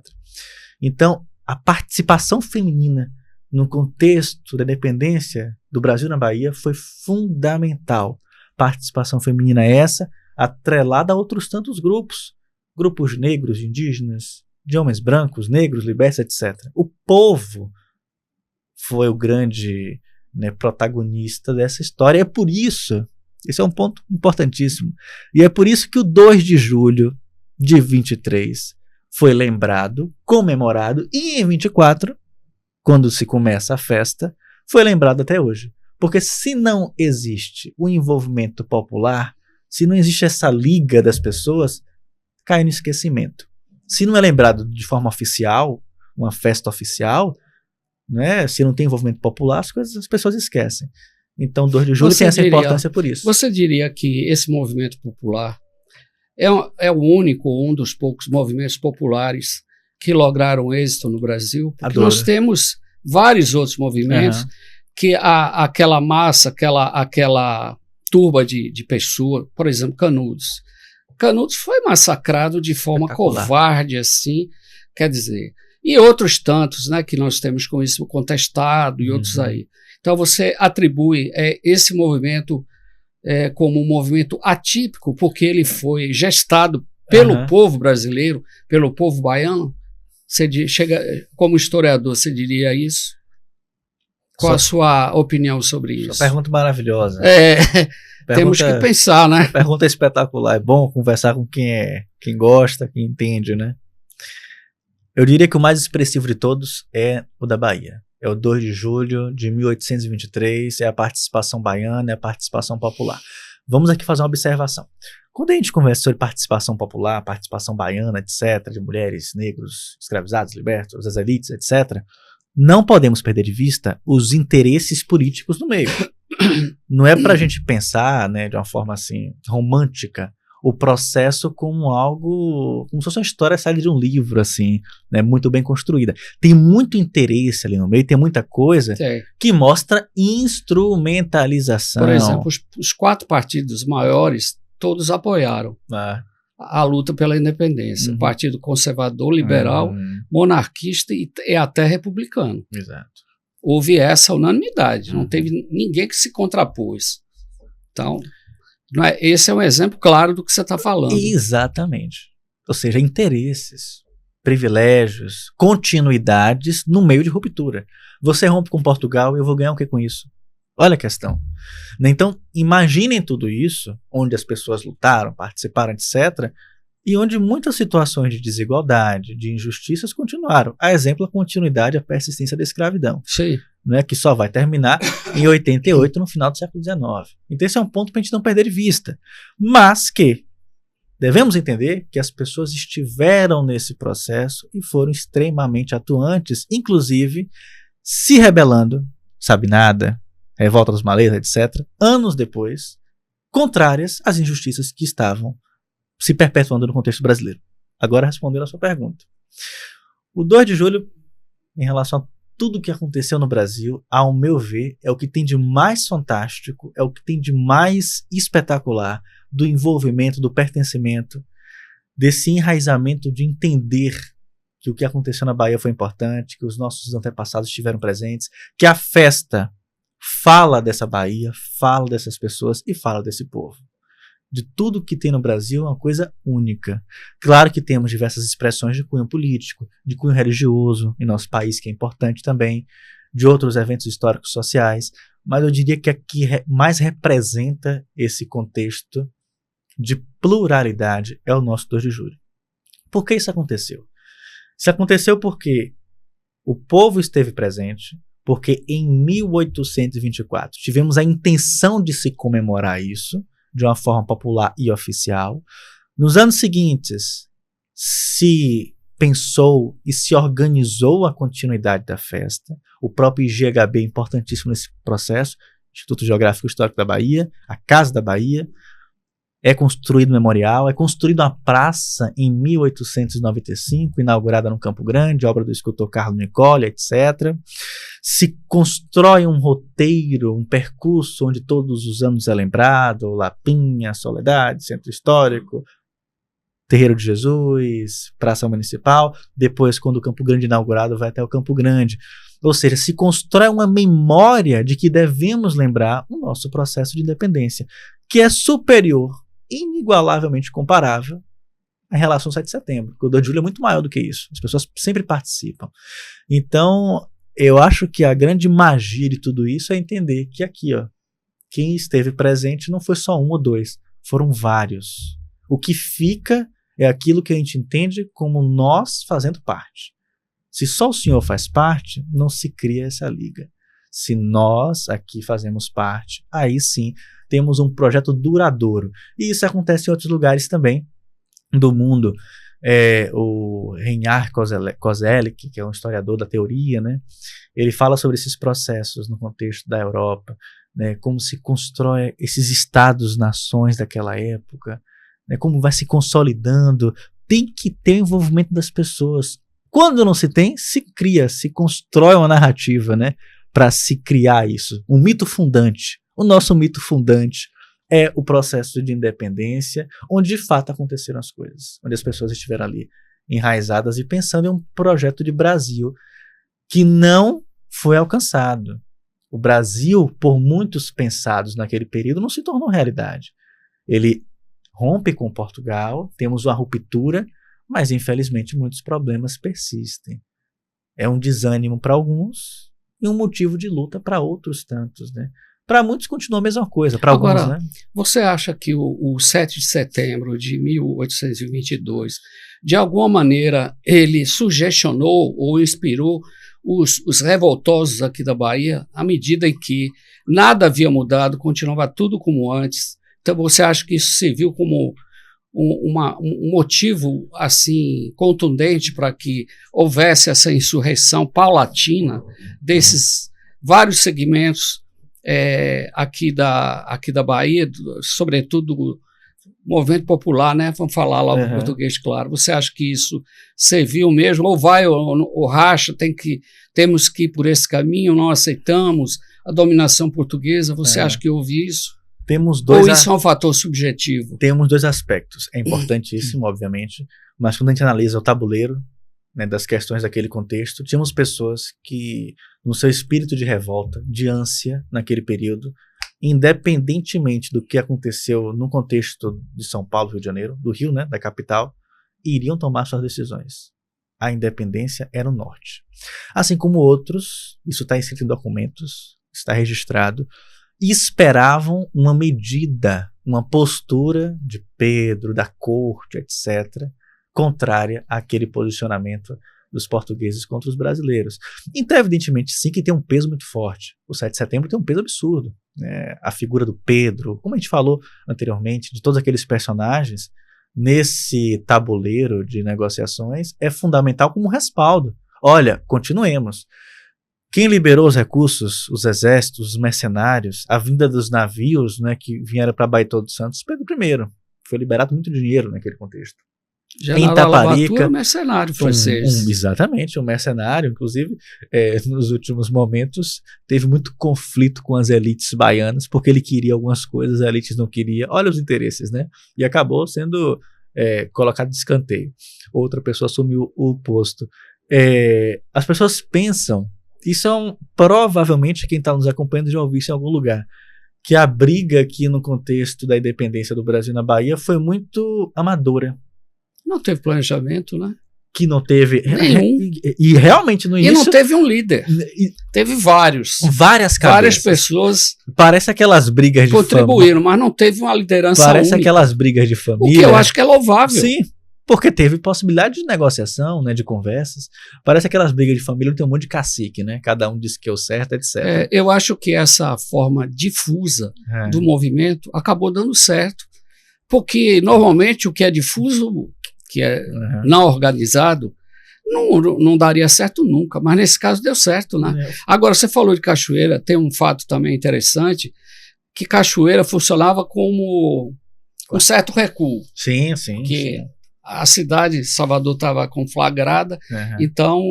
Então, a participação feminina no contexto da independência do Brasil na Bahia foi fundamental. Participação feminina essa, atrelada a outros tantos grupos negros, indígenas, de homens brancos, negros, libertos, etc. O povo foi o grande, né, protagonista dessa história. É por isso, esse é um ponto importantíssimo, e é por isso que o 2 de julho de 23 foi lembrado, comemorado, e em 24, quando se começa a festa, foi lembrado até hoje. Porque se não existe o envolvimento popular, se não existe essa liga das pessoas, cai no esquecimento. Se não é lembrado de forma oficial, uma festa oficial, né, se não tem envolvimento popular, as pessoas esquecem. Então, 2 de julho tem essa importância por isso. Você diria que esse movimento popular é o único, um dos poucos movimentos populares que lograram êxito no Brasil? Porque nós temos vários outros movimentos que aquela massa, aquela turba de pessoas, por exemplo, Canudos. Canudos foi massacrado de forma covarde, assim, quer dizer, e outros tantos, né, que nós temos com isso contestado e outros aí. Então você atribui esse movimento como um movimento atípico, porque ele foi gestado pelo povo brasileiro, pelo povo baiano. Como historiador, você diria isso? Qual a sua opinião sobre isso? Uma pergunta maravilhosa. Temos que pensar, né? Pergunta espetacular. É bom conversar com quem gosta, quem entende, né? Eu diria que o mais expressivo de todos é o da Bahia. É o 2 de julho de 1823, é a participação baiana, é a participação popular. Vamos aqui fazer uma observação. Quando a gente conversa sobre participação popular, participação baiana, etc., de mulheres, negros, escravizados, libertos, as elites, etc., não podemos perder de vista os interesses políticos no meio. Não é para a gente pensar, né, de uma forma assim, romântica, o processo como algo, como se fosse uma história saída de um livro, assim, né, muito bem construída. Tem muito interesse ali no meio, tem muita coisa que mostra instrumentalização. Por exemplo, os 4 partidos maiores, todos apoiaram a luta pela independência. Partido Conservador, Liberal, Monarquista e até Republicano. Exato. Houve essa unanimidade, não teve ninguém que se contrapôs. Então, esse é um exemplo claro do que você está falando. Exatamente. Ou seja, interesses, privilégios, continuidades no meio de ruptura. Você rompe com Portugal, eu vou ganhar o que com isso? Olha a questão. Então, imaginem tudo isso, onde as pessoas lutaram, participaram, etc., e onde muitas situações de desigualdade, de injustiças continuaram. A exemplo, a continuidade e a persistência da escravidão. Sim. Não é que só vai terminar em 88, no final do século XIX. Então esse é um ponto para a gente não perder de vista. Mas que devemos entender que as pessoas estiveram nesse processo e foram extremamente atuantes, inclusive se rebelando, sabe nada, revolta dos malês, etc., anos depois, contrárias às injustiças que estavam se perpetuando no contexto brasileiro. Agora, respondendo a sua pergunta. O 2 de julho, em relação a tudo o que aconteceu no Brasil, ao meu ver, é o que tem de mais fantástico, é o que tem de mais espetacular do envolvimento, do pertencimento, desse enraizamento de entender que o que aconteceu na Bahia foi importante, que os nossos antepassados estiveram presentes, que a festa fala dessa Bahia, fala dessas pessoas e fala desse povo. De tudo que tem no Brasil é uma coisa única. Claro que temos diversas expressões de cunho político, de cunho religioso em nosso país, que é importante também, de outros eventos históricos sociais, mas eu diria que aqui mais representa esse contexto de pluralidade é o nosso 2 de julho. Por que isso aconteceu? Isso aconteceu porque o povo esteve presente, porque em 1824 tivemos a intenção de se comemorar isso, de uma forma popular e oficial. Nos anos seguintes, se pensou e se organizou a continuidade da festa. O próprio IGHB é importantíssimo nesse processo, Instituto Geográfico Histórico da Bahia, a Casa da Bahia. É construído um memorial, é construída uma praça em 1895, inaugurada no Campo Grande, obra do escultor Carlo Nicolle, etc. Se constrói um roteiro, um percurso onde todos os anos é lembrado, Lapinha, Soledade, Centro Histórico, Terreiro de Jesus, Praça Municipal. Depois, quando o Campo Grande é inaugurado, vai até o Campo Grande. Ou seja, se constrói uma memória de que devemos lembrar o nosso processo de independência, que é superior, inigualavelmente comparável à relação 7 de setembro. Porque o 2 de julho é muito maior do que isso. As pessoas sempre participam. Então, eu acho que a grande magia de tudo isso é entender que aqui, ó, quem esteve presente não foi só um ou dois, foram vários. O que fica é aquilo que a gente entende como nós fazendo parte. Se só o Senhor faz parte, não se cria essa liga. Se nós aqui fazemos parte, aí sim temos um projeto duradouro. E isso acontece em outros lugares também do mundo. O Reinhard Koselleck, que é um historiador da teoria, né? Ele fala sobre esses processos no contexto da Europa, né? Como se constrói esses estados-nações daquela época, né? Como vai se consolidando. Tem que ter o envolvimento das pessoas. Quando não se tem, se cria, se constrói uma narrativa, né? Para se criar isso. Um mito fundante. O nosso mito fundante é o processo de independência, onde de fato aconteceram as coisas, onde as pessoas estiveram ali enraizadas e pensando em um projeto de Brasil que não foi alcançado. O Brasil, por muitos pensados naquele período, não se tornou realidade. Ele rompe com Portugal, temos uma ruptura, mas infelizmente muitos problemas persistem. É um desânimo para alguns e um motivo de luta para outros tantos, né? Para muitos continua a mesma coisa, para alguns, né? Você acha que o 7 de setembro de 1822, de alguma maneira, ele sugestionou ou inspirou os revoltosos aqui da Bahia, à medida em que nada havia mudado, continuava tudo como antes? Então você acha que isso serviu como um motivo assim contundente para que houvesse essa insurreição paulatina desses vários segmentos aqui da Bahia, sobretudo do movimento popular, né? Vamos falar lá o português, claro. Você acha que isso serviu mesmo? Ou vai o racha, temos que ir por esse caminho, não aceitamos a dominação portuguesa? Você acha que houve isso? Ou isso é um fator subjetivo? Temos dois aspectos. É importantíssimo, obviamente, mas quando a gente analisa o tabuleiro, né, das questões daquele contexto, tínhamos pessoas que, no seu espírito de revolta, de ânsia naquele período, independentemente do que aconteceu no contexto de São Paulo, Rio de Janeiro, do Rio, né, da capital, iriam tomar suas decisões. A independência era o norte. Assim como outros, isso está escrito em documentos, está registrado, esperavam uma medida, uma postura de Pedro, da corte, etc., contrária àquele posicionamento dos portugueses contra os brasileiros. Então, evidentemente, sim, que tem um peso muito forte. O 7 de setembro tem um peso absurdo, né? A figura do Pedro, como a gente falou anteriormente, de todos aqueles personagens, nesse tabuleiro de negociações, é fundamental como respaldo. Olha, continuemos. Quem liberou os recursos, os exércitos, os mercenários, a vinda dos navios, né, que vieram para Baía dos Santos, Pedro I. Foi liberado muito dinheiro naquele contexto. General em Taparica, Lavatura, mercenário francês. Exatamente, um mercenário, inclusive, nos últimos momentos, teve muito conflito com as elites baianas, porque ele queria algumas coisas, as elites não queriam. Olha os interesses, né? E acabou sendo colocado de escanteio. Outra pessoa assumiu o posto. As pessoas pensam, e são provavelmente quem está nos acompanhando já ouviu isso em algum lugar, que a briga aqui no contexto da independência do Brasil na Bahia foi muito amadora. Não teve planejamento, né? Que não teve nenhum. E realmente no início. E não teve um líder. Teve vários. Várias cabeças. Várias pessoas. Parece aquelas brigas de família. Contribuíram, mas não teve uma liderança Parece única. aquelas brigas de família. O que eu acho que é louvável. Sim, porque teve possibilidade de negociação, né, de conversas. Parece aquelas brigas de família, tem um monte de cacique, né? Cada um diz que é o certo, etc. Eu acho que essa forma difusa do movimento acabou dando certo. Porque normalmente o que é difuso, que é não organizado, não daria certo nunca, mas nesse caso deu certo, né? Agora, você falou de Cachoeira, tem um fato também interessante, que Cachoeira funcionava como um certo recuo. Sim. A cidade de Salvador estava conflagrada, então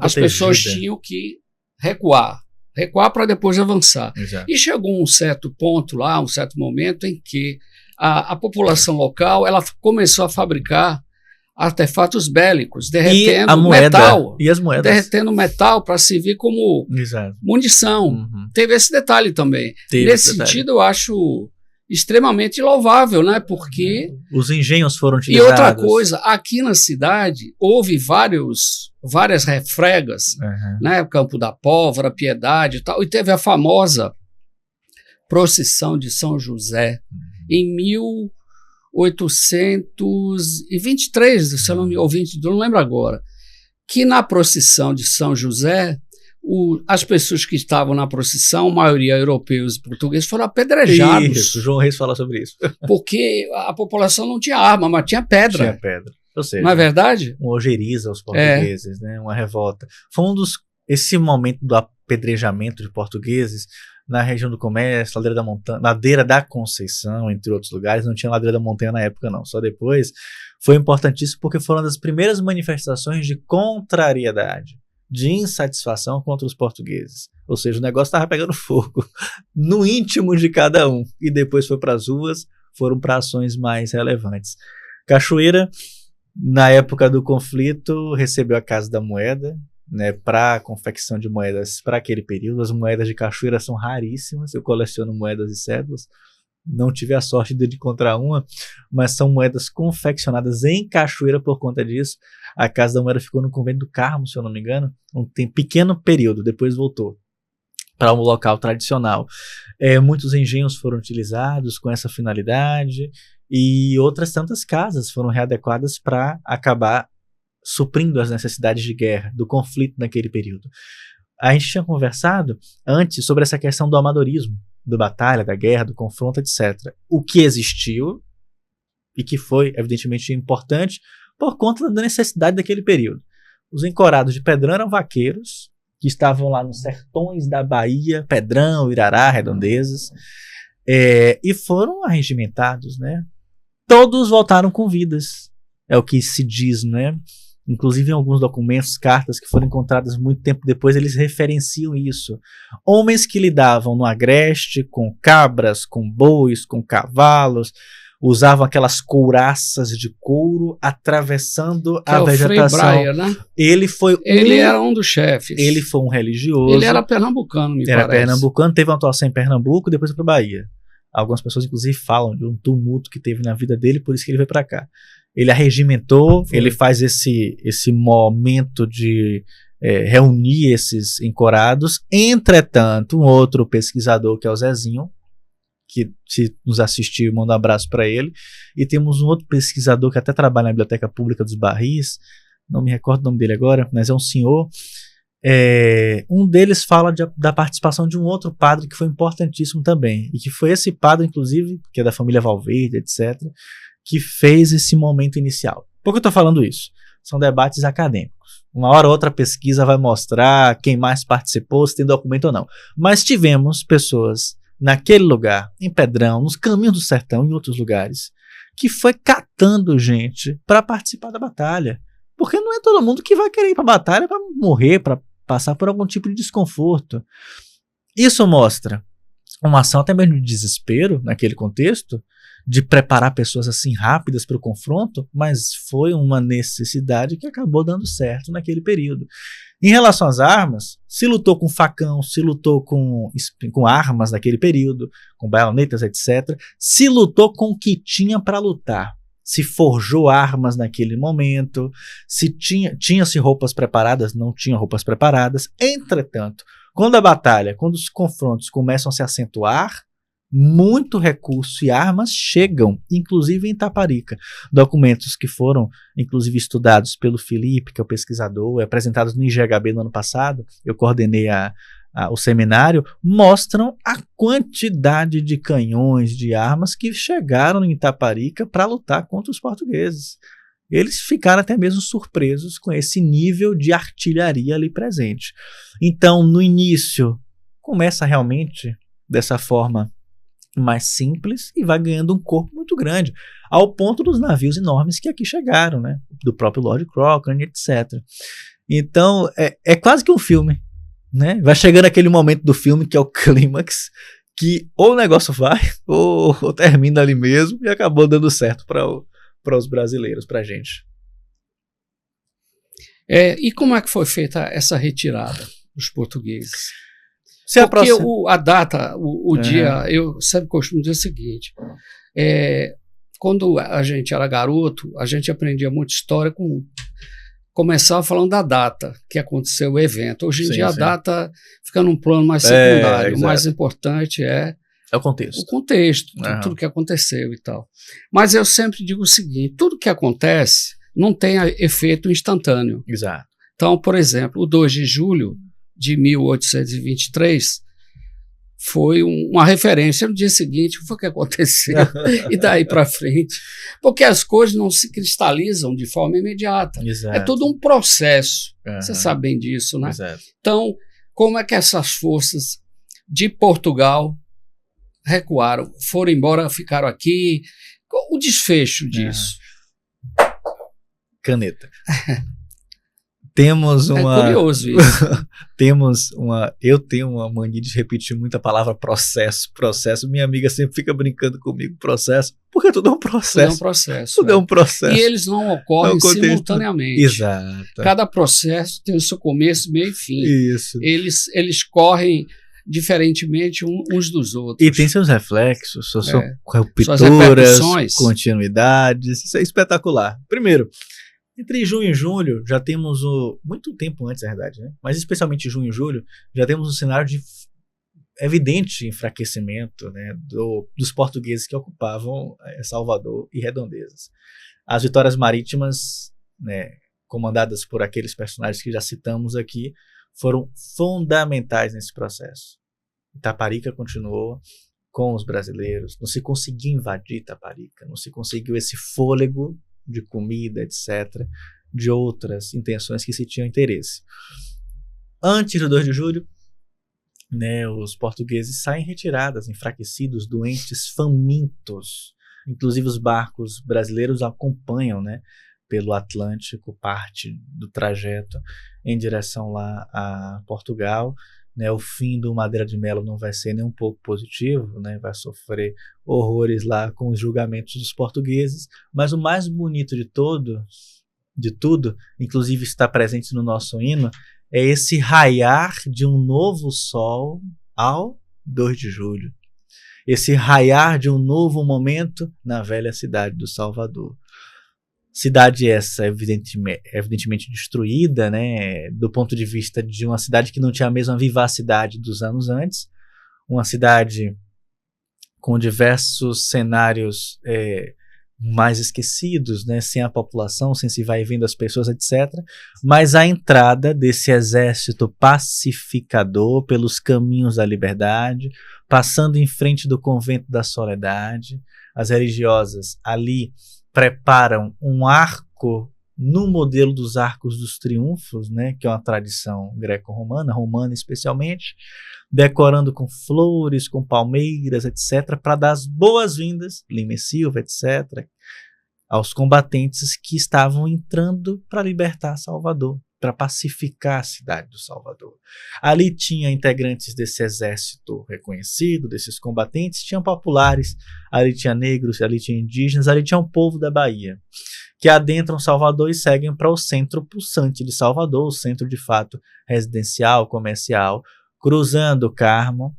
as pessoas tinham que recuar para depois avançar. Exato. E chegou um certo ponto lá, um certo momento em que a população local ela começou a fabricar artefatos bélicos, derretendo metal, e as moedas, derretendo metal para servir como munição. Teve esse detalhe também. Nesse sentido, eu acho extremamente louvável, né? Porque os engenhos foram utilizados. E outra coisa, aqui na cidade houve várias refregas, né? Campo da Pólvora, Piedade e tal, e teve a famosa procissão de São José em 1823, se eu não lembro agora, que na procissão de São José, as pessoas que estavam na procissão, a maioria europeus e portugueses, foram apedrejados. Isso, João Reis fala sobre isso. Porque a população não tinha arma, mas tinha pedra. Tinha pedra. Ou seja, não é verdade? Uma ojeriza aos portugueses, né? Uma revolta. Foi esse momento do apedrejamento de portugueses na região do Comércio, Ladeira da Conceição, entre outros lugares. Não tinha Ladeira da Montanha na época, não. Só depois. Foi importantíssimo porque foram uma das primeiras manifestações de contrariedade, de insatisfação contra os portugueses. Ou seja, o negócio estava pegando fogo no íntimo de cada um. E depois foi para as ruas, foram para ações mais relevantes. Cachoeira, na época do conflito, recebeu a Casa da Moeda, né, para a confecção de moedas para aquele período. As moedas de Cachoeira são raríssimas. Eu coleciono moedas e cédulas. Não tive a sorte de encontrar uma, mas são moedas confeccionadas em Cachoeira por conta disso. A Casa da Moeda ficou no Convento do Carmo, se eu não me engano, um pequeno período, depois voltou para um local tradicional. Muitos engenhos foram utilizados com essa finalidade e outras tantas casas foram readequadas para acabar suprindo as necessidades de guerra, do conflito naquele período. A gente tinha conversado antes sobre essa questão do amadorismo, da batalha, da guerra, do confronto, etc. O que existiu e que foi, evidentemente, importante por conta da necessidade daquele período. Os encorados de Pedrão eram vaqueiros que estavam lá nos sertões da Bahia, Pedrão, Irará, Redondezas, e foram arregimentados, né? Todos voltaram com vidas, é o que se diz, né? Inclusive em alguns documentos, cartas que foram encontradas muito tempo depois, eles referenciam isso. Homens que lidavam no agreste com cabras, com bois, com cavalos, usavam aquelas couraças de couro atravessando a vegetação. Frei Braia, né? Ele era um dos chefes. Ele foi um religioso. Ele era pernambucano, me parece. Era pernambucano, teve uma atuação em Pernambuco, depois foi para Bahia. Algumas pessoas, inclusive, falam de um tumulto que teve na vida dele, por isso que ele veio para cá. Ele arregimentou, ele faz esse momento de reunir esses encorados. Entretanto, um outro pesquisador, que é o Zezinho, que se nos assistir, manda um abraço para ele. E temos um outro pesquisador que até trabalha na Biblioteca Pública dos Barris, não me recordo o nome dele agora, mas é um senhor. Um deles fala da participação de um outro padre que foi importantíssimo também, e que foi esse padre, inclusive, que é da família Valverde, etc., que fez esse momento inicial. Por que eu estou falando isso? São debates acadêmicos. Uma hora ou outra pesquisa vai mostrar quem mais participou, se tem documento ou não. Mas tivemos pessoas naquele lugar, em Pedrão, nos caminhos do sertão, em outros lugares, que foi catando gente para participar da batalha. Porque não é todo mundo que vai querer ir para a batalha para morrer, para passar por algum tipo de desconforto. Isso mostra uma ação até mesmo de desespero naquele contexto, de preparar pessoas assim rápidas para o confronto, mas foi uma necessidade que acabou dando certo naquele período. Em relação às armas, se lutou com facão, se lutou com armas naquele período, com baionetas, etc. Se lutou com o que tinha para lutar. Se forjou armas naquele momento, se tinha-se roupas preparadas, não tinha roupas preparadas. Entretanto, quando os confrontos começam a se acentuar, muito recurso e armas chegam, inclusive em Itaparica. Documentos que foram, inclusive, estudados pelo Felipe, que é o pesquisador, apresentados no IGHB no ano passado, eu coordenei o seminário, mostram a quantidade de canhões, de armas que chegaram em Itaparica para lutar contra os portugueses. Eles ficaram até mesmo surpresos com esse nível de artilharia ali presente. Então, no início, começa realmente dessa forma mais simples e vai ganhando um corpo muito grande, ao ponto dos navios enormes que aqui chegaram, né? Do próprio Lord Cochrane, etc. Então, é quase que um filme, né? Vai chegando aquele momento do filme que é o clímax, que ou o negócio vai, ou termina ali mesmo, e acabou dando certo para os brasileiros, para a gente. E como é que foi feita essa retirada dos portugueses? Porque a data, o dia, eu sempre costumo dizer o seguinte, quando a gente era garoto, a gente aprendia muita história começava falando da data que aconteceu o evento. Hoje em dia a data fica num plano mais secundário, o mais importante é o contexto. O contexto, tudo que aconteceu e tal. Mas eu sempre digo o seguinte, tudo que acontece não tem efeito instantâneo. Exato. Então, por exemplo, o 2 de julho de 1823 foi uma referência no dia seguinte, o que foi que aconteceu? E daí para frente. Porque as coisas não se cristalizam de forma imediata. Exato. É todo um processo. Você sabe bem disso, né? Exato. Então, como é que essas forças de Portugal recuaram, foram embora, ficaram aqui? O desfecho disso? Caneta. Temos uma. É curioso isso. Eu tenho uma mania de repetir muito a palavra processo. Processo. Minha amiga sempre fica brincando comigo, processo. Porque tudo é um processo. Tudo é um processo. Tudo é um processo. E eles não ocorrem simultaneamente. Exato. Cada processo tem o seu começo, meio e fim. Isso. Eles correm diferentemente uns dos outros. E tem seus reflexos, suas rupturas, continuidades. Isso é espetacular. Primeiro, entre junho e julho, já temos muito tempo antes, na verdade, né? Mas especialmente junho e julho, já temos um cenário de evidente enfraquecimento, né, dos portugueses que ocupavam Salvador e redondezas. As vitórias marítimas, né, comandadas por aqueles personagens que já citamos aqui, foram fundamentais nesse processo. Itaparica continuou com os brasileiros, não se conseguiu invadir Itaparica, não se conseguiu esse fôlego de comida, etc., de outras intenções que se tinham interesse. Antes do 2 de julho, né, os portugueses saem retiradas, enfraquecidos, doentes, famintos. Inclusive os barcos brasileiros acompanham, né, pelo Atlântico, parte do trajeto em direção lá a Portugal. Né, o fim do Madeira de Melo não vai ser nem um pouco positivo, né, vai sofrer horrores lá com os julgamentos dos portugueses, mas o mais bonito de tudo, inclusive está presente no nosso hino, é esse raiar de um novo sol ao 2 de julho. Esse raiar de um novo momento na velha cidade do Salvador. Cidade essa evidentemente destruída, né, do ponto de vista de uma cidade que não tinha a mesma vivacidade dos anos antes, uma cidade com diversos cenários mais esquecidos, né, sem a população, sem se vai e vem das pessoas, etc. Mas a entrada desse exército pacificador pelos caminhos da liberdade, passando em frente do convento da Soledade, as religiosas ali preparam um arco no modelo dos arcos dos triunfos, né, que é uma tradição greco-romana, romana especialmente, decorando com flores, com palmeiras, etc., para dar as boas-vindas, Lima e Silva, etc., aos combatentes que estavam entrando para libertar Salvador, para pacificar a cidade do Salvador. Ali tinha integrantes desse exército reconhecido, desses combatentes, tinham populares, ali tinha negros, ali tinha indígenas, ali tinha um povo da Bahia, que adentram Salvador e seguem para o centro pulsante de Salvador, o centro de fato residencial, comercial, cruzando o Carmo,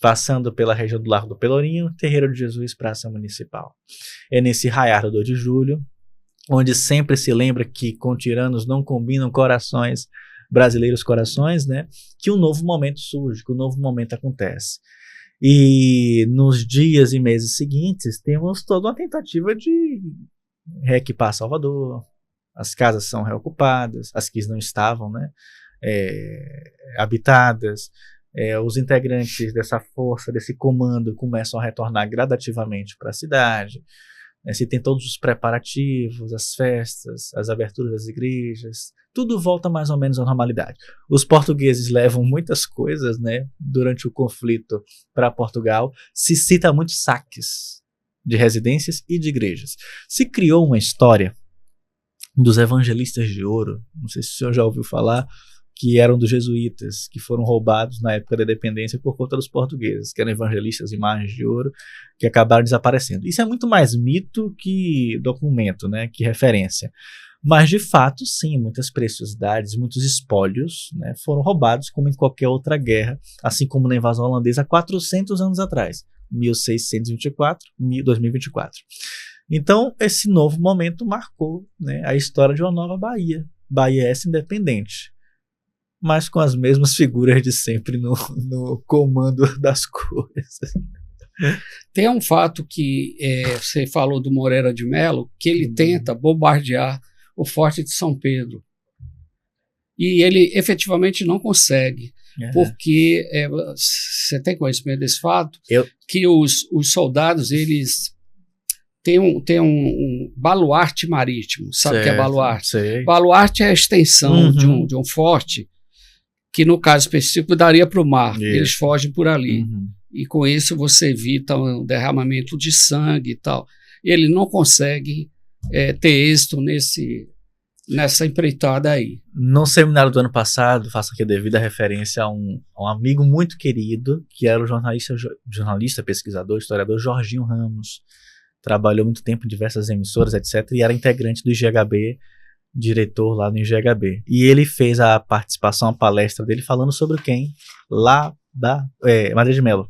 passando pela região do Largo do Pelourinho, Terreiro de Jesus, Praça Municipal. É nesse raiar do 2 de julho, onde sempre se lembra que com tiranos não combinam corações, brasileiros corações, né, que um novo momento surge, que um novo momento acontece. E nos dias e meses seguintes, temos toda uma tentativa de reequipar Salvador, as casas são reocupadas, as que não estavam, né, habitadas, os integrantes dessa força, desse comando, começam a retornar gradativamente para a cidade, se tem todos os preparativos, as festas, as aberturas das igrejas, tudo volta mais ou menos à normalidade. Os portugueses levam muitas coisas, né, durante o conflito para Portugal, se cita muitos saques de residências e de igrejas. Se criou uma história dos evangelistas de ouro, não sei se o senhor já ouviu falar, que eram dos jesuítas, que foram roubados na época da independência por conta dos portugueses, que eram evangelistas, imagens de ouro, que acabaram desaparecendo. Isso é muito mais mito que documento, né, que referência. Mas, de fato, sim, muitas preciosidades, muitos espólios, né, foram roubados, como em qualquer outra guerra, assim como na invasão holandesa há 400 anos atrás. 1624, 2024. Então, esse novo momento marcou, né, a história de uma nova Bahia. Bahia essa independente, mas com as mesmas figuras de sempre no comando das coisas. Tem um fato que você falou do Moreira de Melo, que ele tenta bombardear o Forte de São Pedro. E ele efetivamente não consegue. Porque você tem conhecimento desse fato? Que os soldados, eles têm um baluarte marítimo. Sabe o que é baluarte? Sei. Baluarte é a extensão de um forte que, no caso específico, daria para o mar. Isso. Eles fogem por ali. E com isso você evita um derramamento de sangue e tal. Ele não consegue ter êxito nessa empreitada aí. No seminário do ano passado, faço aqui a devida referência a um amigo muito querido, que era o jornalista, pesquisador, historiador Jorginho Ramos. Trabalhou muito tempo em diversas emissoras, etc. E era integrante do IGHB, diretor lá no IGHB. E ele fez a participação, a palestra dele, falando sobre quem? Madeira de Melo.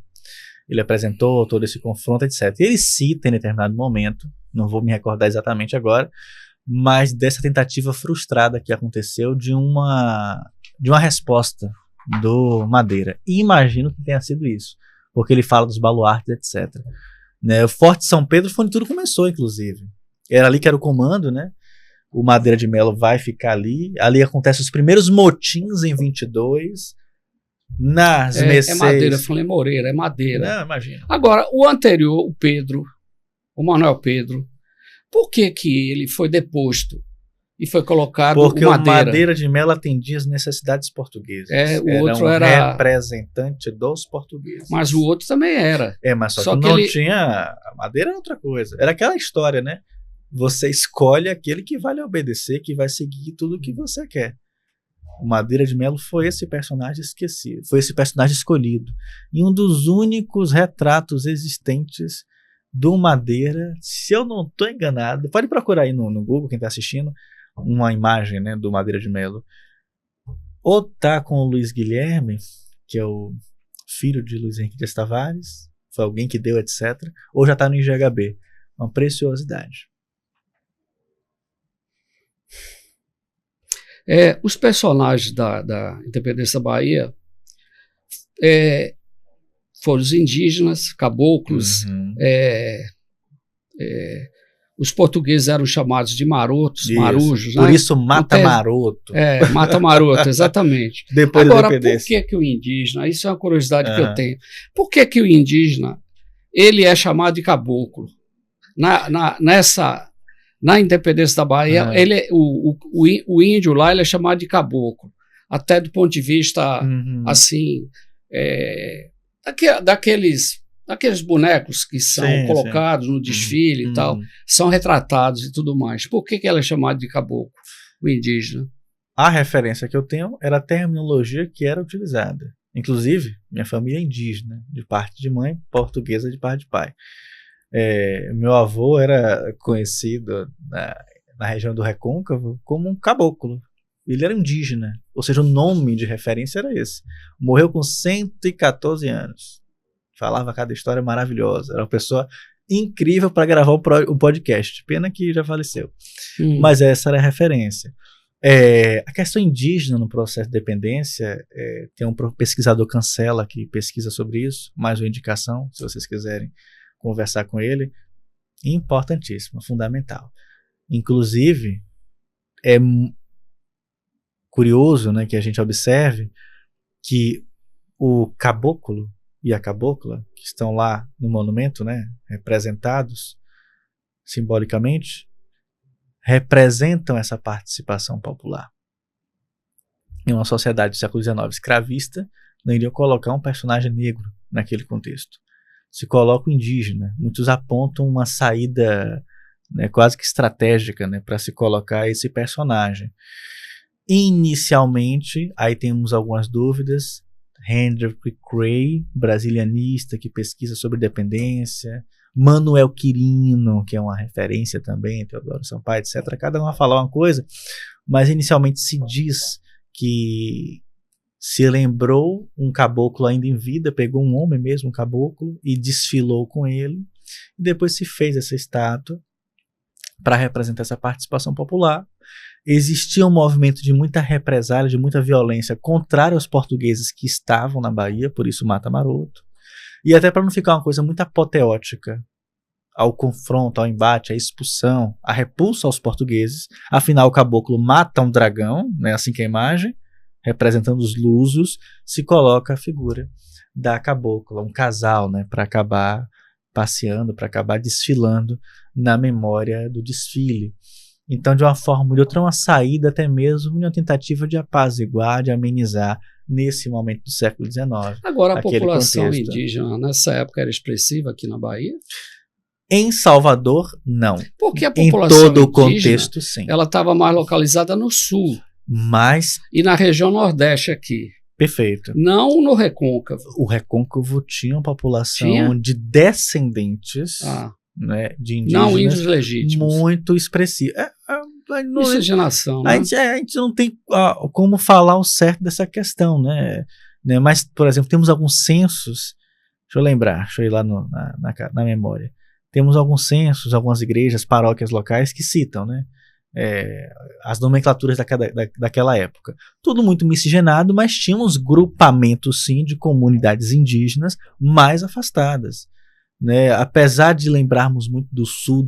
Ele apresentou todo esse confronto, etc. E ele cita em determinado momento, não vou me recordar exatamente agora, mas dessa tentativa frustrada que aconteceu de uma resposta do Madeira. E imagino que tenha sido isso, porque ele fala dos baluartes, etc. Né, o Forte São Pedro foi onde tudo começou, inclusive. Era ali que era o comando, né? O Madeira de Melo vai ficar ali. Ali acontecem os primeiros motins em 22. Nas Mercês... Madeira, falei Moreira, é Madeira. Não, imagina. Agora, o anterior, o Manuel Pedro, por que ele foi deposto e foi colocado porque o Madeira? O Madeira de Melo atendia as necessidades portuguesas. O outro era representante dos portugueses. Mas o outro também era. Mas só que não tinha... A Madeira era outra coisa. Era aquela história, né? Você escolhe aquele que vai lhe obedecer, que vai seguir tudo o que você quer. O Madeira de Melo foi esse personagem esquecido, foi esse personagem escolhido. E um dos únicos retratos existentes do Madeira, se eu não estou enganado, pode procurar aí no Google, quem está assistindo, uma imagem, né, do Madeira de Melo. Ou tá com o Luiz Guilherme, que é o filho de Luiz Henrique de Tavares, foi alguém que deu, etc. Ou já está no IGHB. Uma preciosidade. Os personagens da Independência da Bahia foram os indígenas, caboclos, os portugueses eram chamados de marotos, marujos. Por isso mata-maroto. Mata-maroto, exatamente. Depois agora, da independência. por que o indígena, isso é uma curiosidade que eu tenho, por que o indígena, ele é chamado de caboclo? Na independência da Bahia, o índio lá ele é chamado de caboclo, até do ponto de vista, assim, daqueles bonecos que são colocados no desfile e tal, são retratados e tudo mais. Por que ela é chamada de caboclo, o indígena? A referência que eu tenho era a terminologia que era utilizada. Inclusive, minha família é indígena, de parte de mãe, portuguesa de parte de pai. Meu avô era conhecido na região do Recôncavo como um caboclo. Ele era indígena, ou seja, o nome de referência era esse. Morreu com 114 anos. Falava cada história maravilhosa. Era uma pessoa incrível para gravar um podcast. Pena que já faleceu. Mas essa era a referência. A questão indígena no processo de dependência, tem um pesquisador Cancela que pesquisa sobre isso, mais uma indicação, se vocês quiserem conversar com ele. Importantíssimo, fundamental. Inclusive, é curioso, né, que a gente observe que o caboclo e a cabocla, que estão lá no monumento, né, representados simbolicamente, representam essa participação popular. Em uma sociedade do século XIX escravista, não iriam colocar um personagem negro naquele contexto. Se coloca o indígena. Muitos apontam uma saída, né, quase que estratégica, né, para se colocar esse personagem. Inicialmente, aí temos algumas dúvidas. Hendrik Gray, brasilianista que pesquisa sobre dependência, Manuel Quirino, que é uma referência também, Teodoro Sampaio, etc. Cada um vai falar uma coisa, mas inicialmente se diz que se lembrou um caboclo ainda em vida, pegou um homem mesmo, um caboclo, e desfilou com ele, e depois se fez essa estátua para representar essa participação popular. Existia um movimento de muita represália, de muita violência contrária aos portugueses que estavam na Bahia, por isso mata-maroto. E até para não ficar uma coisa muito apoteótica ao confronto, ao embate, à expulsão, à repulsa aos portugueses. Afinal, o caboclo mata um dragão, né, assim que a imagem, representando os lusos, se coloca a figura da cabocla, um casal, né, para acabar passeando, para acabar desfilando na memória do desfile. Então, de uma forma ou de outra, uma saída até mesmo, uma tentativa de apaziguar, de amenizar nesse momento do século XIX. Agora, a população indígena nessa época era expressiva aqui na Bahia? Em Salvador, não. Porque a população em todo o indígena, contexto, sim. Ela estava mais localizada no sul. Mas... E na região nordeste aqui. Perfeito. Não no Recôncavo. O Recôncavo tinha uma população de descendentes... né, de indígenas, não índios legítimos, muito expressivo. Miscigenação, né? A gente não tem como falar o certo dessa questão, né? Mas, por exemplo, temos alguns censos, deixa eu ir lá na memória, temos alguns censos, algumas igrejas, paróquias locais que citam, né, as nomenclaturas daquela época. Tudo muito miscigenado, mas tínhamos grupamentos, sim, de comunidades indígenas mais afastadas. Né, apesar de lembrarmos muito do sul,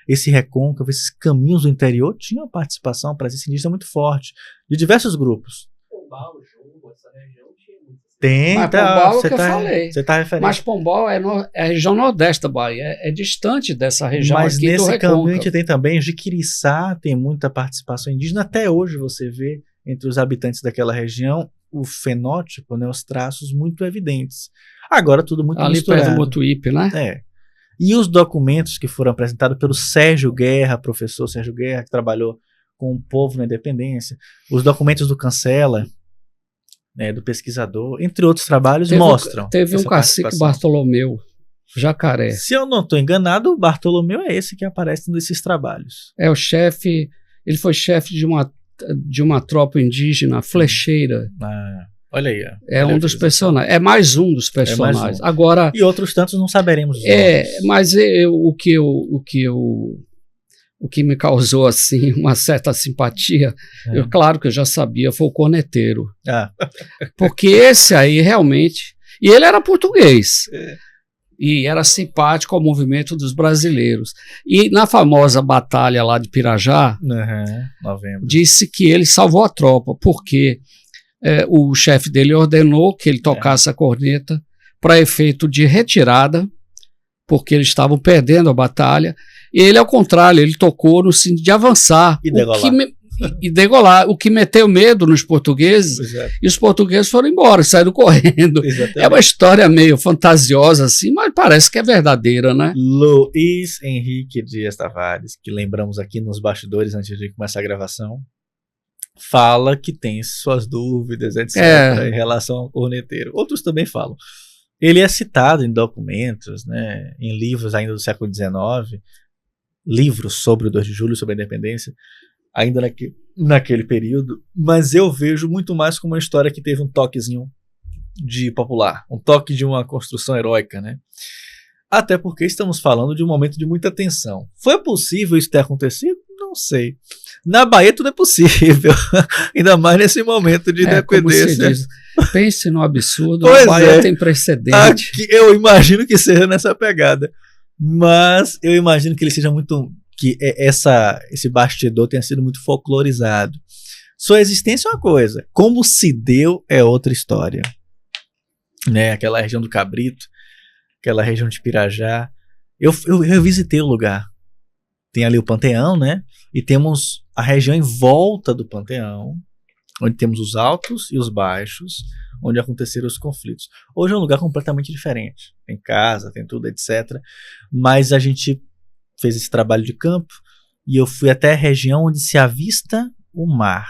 esse recôncavo, esses caminhos do interior tinham uma participação, uma presença indígena muito forte, de diversos grupos. Pombal, Jumbo, essa região tinha muito. Tem, mas Pombal é o que eu falei. Você está referindo. Mas Pombal é a região nordeste da Bahia, é distante dessa região mas aqui do Recôncavo. Mas nesse caminho a gente tem também Jiquiriçá, tem muita participação indígena. Até hoje você vê entre os habitantes daquela região o fenótipo, né, os traços muito evidentes. Agora tudo muito misturado. Ali perto do Mutuípe, né? E os documentos que foram apresentados pelo Sérgio Guerra, professor Sérgio Guerra, que trabalhou com o povo na independência, os documentos do Cancela, né, do pesquisador, entre outros trabalhos, mostram. Teve um cacique Bartolomeu, Jacaré. Se eu não estou enganado, o Bartolomeu é esse que aparece nesses trabalhos. É o chefe, ele foi chefe de uma tropa indígena, Flecheira. Olha aí. É um dos personagens. É mais um dos personagens. Agora, e outros tantos não saberemos. Mas o que me causou assim uma certa simpatia, claro que eu já sabia, foi o corneteiro. Porque esse aí realmente, E ele era português. E era simpático ao movimento dos brasileiros. E na famosa batalha lá de Pirajá, novembro, disse que ele salvou a tropa, porque o chefe dele ordenou que ele tocasse a corneta para efeito de retirada, porque eles estavam perdendo a batalha. E ele, ao contrário, ele tocou no sentido de avançar. E degolar, o que meteu medo nos portugueses, e os portugueses foram embora, saíram correndo. Exatamente. É uma história meio fantasiosa assim, mas parece que é verdadeira, né? Luiz Henrique Dias Tavares, que lembramos aqui nos bastidores antes de começar a gravação, fala que tem suas dúvidas, etc., em relação ao corneteiro. Outros também falam. Ele é citado em documentos, né, em livros ainda do século XIX, livros sobre o 2 de julho, sobre a independência, ainda naquele período, mas eu vejo muito mais como uma história que teve um toquezinho de popular, um toque de uma construção heróica, né? Até porque estamos falando de um momento de muita tensão. Foi possível isso ter acontecido? Não sei. Na Bahia tudo é possível, ainda mais nesse momento de independência. Pense no absurdo, a Bahia tem precedente. Aqui, eu imagino que seja nessa pegada, mas eu imagino que ele seja muito... que esse bastidor tenha sido muito folclorizado. Sua existência é uma coisa, como se deu é outra história. Né? Aquela região do Cabrito, aquela região de Pirajá. Eu visitei o lugar. Tem ali o Panteão, né? E temos a região em volta do Panteão, onde temos os altos e os baixos, onde aconteceram os conflitos. Hoje é um lugar completamente diferente. Tem casa, tem tudo, etc. Mas a gente fez esse trabalho de campo e eu fui até a região onde se avista o mar,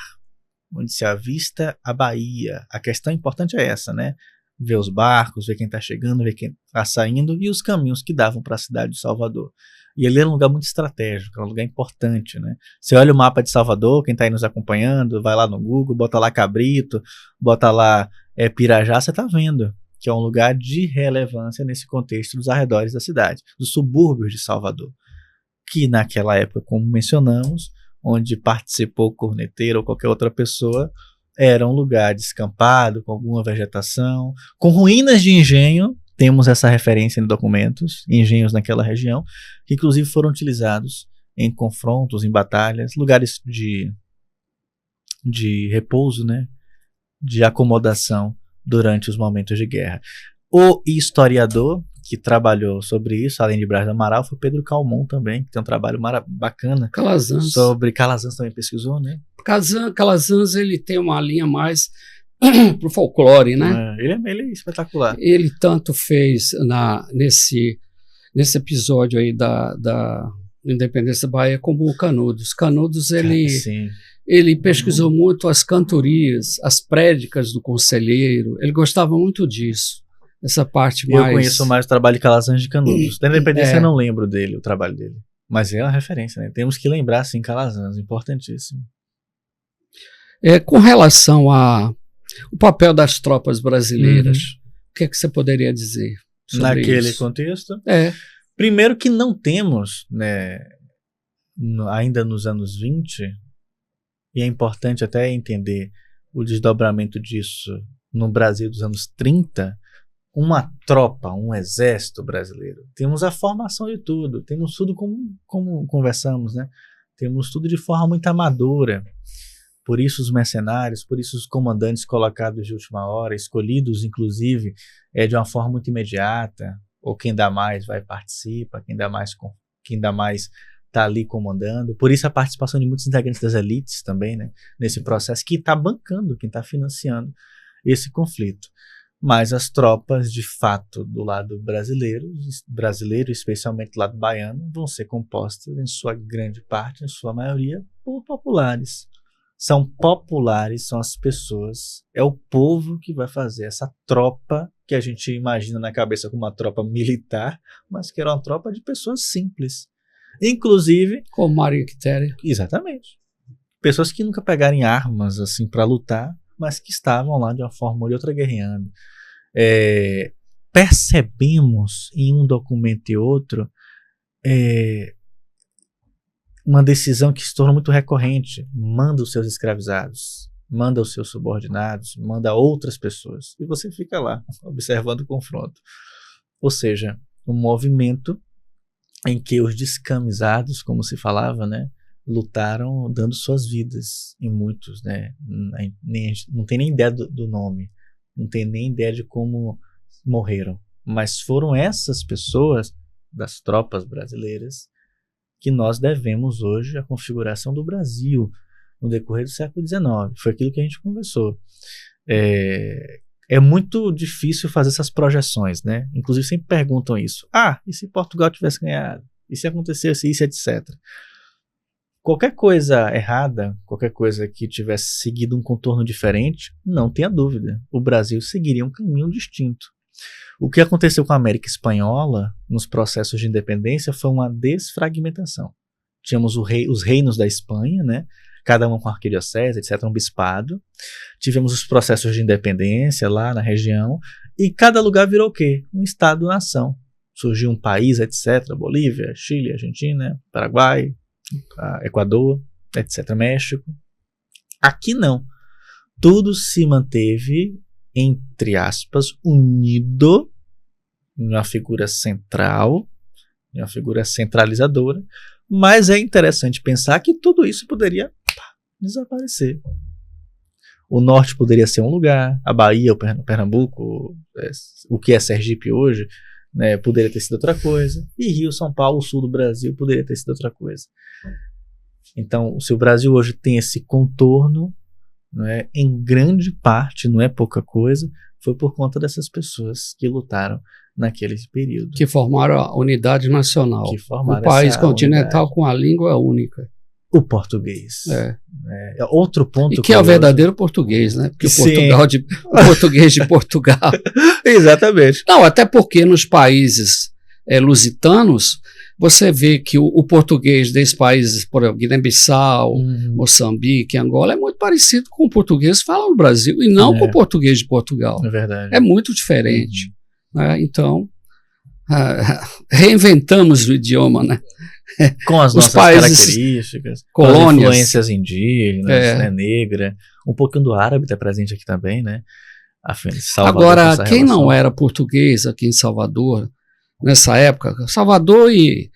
onde se avista a Bahia. A questão importante é essa, né? Ver os barcos, ver quem está chegando, ver quem está saindo e os caminhos que davam para a cidade de Salvador. E ele era um lugar muito estratégico, é um lugar importante, né? Você olha o mapa de Salvador, quem está aí nos acompanhando, vai lá no Google, bota lá Cabrito, bota lá Pirajá, você está vendo que é um lugar de relevância nesse contexto dos arredores da cidade, dos subúrbios de Salvador, que naquela época, como mencionamos, onde participou o corneteiro ou qualquer outra pessoa, era um lugar descampado, com alguma vegetação, com ruínas de engenho. Temos essa referência em documentos, engenhos naquela região, que inclusive foram utilizados em confrontos, em batalhas, lugares de repouso, né? De acomodação durante os momentos de guerra. O historiador que trabalhou sobre isso, além de Braz do Amaral, foi Pedro Calmon também, que tem um trabalho bacana. Calazans. Sobre Calazans também pesquisou, né? Calazans, ele tem uma linha mais pro folclore, né? Ele é espetacular. Ele tanto fez nesse episódio aí da Independência da Bahia como o Canudos. Canudos, ele pesquisou muito as cantorias, as prédicas do conselheiro, ele gostava muito disso. Essa parte mais... Eu conheço mais o trabalho de Calazans de Canudos. Da Independência eu não lembro dele, o trabalho dele. Mas é uma referência, né? Temos que lembrar, sim, Calazans, importantíssimo. Com relação ao papel das tropas brasileiras, o que é que você poderia dizer sobre naquele isso? contexto? Primeiro que não temos, né, ainda nos anos 20, e é importante até entender o desdobramento disso no Brasil dos anos 30, uma tropa, um exército brasileiro. Temos a formação de tudo, temos tudo como conversamos, né? Temos tudo de forma muito amadora. Por isso os mercenários, por isso os comandantes colocados de última hora, escolhidos inclusive de uma forma muito imediata, ou quem dá mais vai participa, quem dá mais está ali comandando. Por isso a participação de muitos integrantes das elites também, né, nesse processo, que está bancando, quem está financiando esse conflito. Mas as tropas, de fato, do lado brasileiro, especialmente do lado baiano, vão ser compostas, em sua grande parte, em sua maioria, por populares. São populares, são as pessoas, é o povo que vai fazer essa tropa que a gente imagina na cabeça como uma tropa militar, mas que era uma tropa de pessoas simples. Inclusive... Como Maria Quitéria. Exatamente. Pessoas que nunca pegaram armas assim para lutar, mas que estavam lá de uma forma ou de outra guerreando. Percebemos em um documento e outro uma decisão que se tornou muito recorrente. Manda os seus escravizados. manda os seus subordinados, manda outras pessoas, e você fica lá, observando o confronto. Ou seja, um movimento em que os descamisados, como se falava, né, lutaram dando suas vidas, e muitos, né, não tem nem ideia do nome, não tem nem ideia de como morreram, mas foram essas pessoas das tropas brasileiras que nós devemos hoje a configuração do Brasil no decorrer do século XIX. Foi aquilo que a gente conversou. É muito difícil fazer essas projeções, né? Inclusive sempre perguntam isso. E se Portugal tivesse ganhado? E se acontecesse isso, etc. Qualquer coisa errada, qualquer coisa que tivesse seguido um contorno diferente, não tenha dúvida, o Brasil seguiria um caminho distinto. O que aconteceu com a América Espanhola nos processos de independência foi uma desfragmentação. Tínhamos os reinos da Espanha, né? Cada um com arquidiocese, etc., um bispado. Tivemos os processos de independência lá na região, e cada lugar virou o quê? Um estado-nação. Surgiu um país, etc., Bolívia, Chile, Argentina, Paraguai, Equador, etc., México. Aqui não. Tudo se manteve, entre aspas, unido em uma figura central, em uma figura centralizadora, mas é interessante pensar que tudo isso poderia desaparecer. O norte poderia ser um lugar, a Bahia, o Pernambuco, o que é Sergipe hoje, né, poderia ter sido outra coisa, e Rio, São Paulo, o sul do Brasil, poderia ter sido outra coisa. Então, se o Brasil hoje tem esse contorno, né, em grande parte, não é pouca coisa, foi por conta dessas pessoas que lutaram naquele período. Que formaram a unidade nacional. Que formaram o país essa continental unidade. com a língua única. O português. É outro ponto. E que é o verdadeiro português, né? Porque Sim. o português de Portugal. Exatamente. Não, até porque nos países lusitanos, você vê que o português desses países, por exemplo, Guiné-Bissau, Moçambique, Angola, é muito parecido com o português que fala no Brasil, e não com o português de Portugal. É verdade. É muito diferente. Né? Então, reinventamos o idioma, né? Com as nossas características, colônias, com as influências indígenas, né, negra, um pouquinho do árabe está presente aqui também, né? Agora, quem não era português aqui em Salvador, nessa época, Salvador e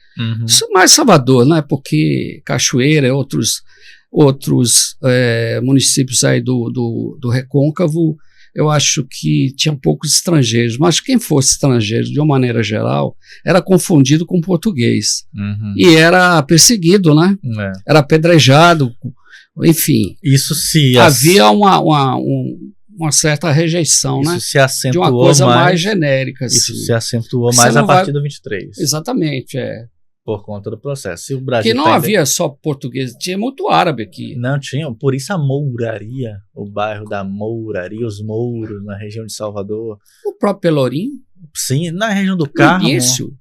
mais Salvador, né? Porque Cachoeira e outros municípios aí do Recôncavo, eu acho que tinha poucos estrangeiros, mas quem fosse estrangeiro, de uma maneira geral, era confundido com português. E era perseguido, né? Era apedrejado, enfim. Isso se havia uma certa rejeição, isso, né? Se acentuou de uma coisa mais genérica. Isso assim. Se acentuou mais a partir do 23. Exatamente, Por conta do processo. Se o Brasil que não havia só português, tinha muito árabe aqui. Não tinha, por isso a Mouraria, o bairro da Mouraria, os mouros na região de Salvador. O próprio Pelourinho. Sim, na região do Carmo. No início,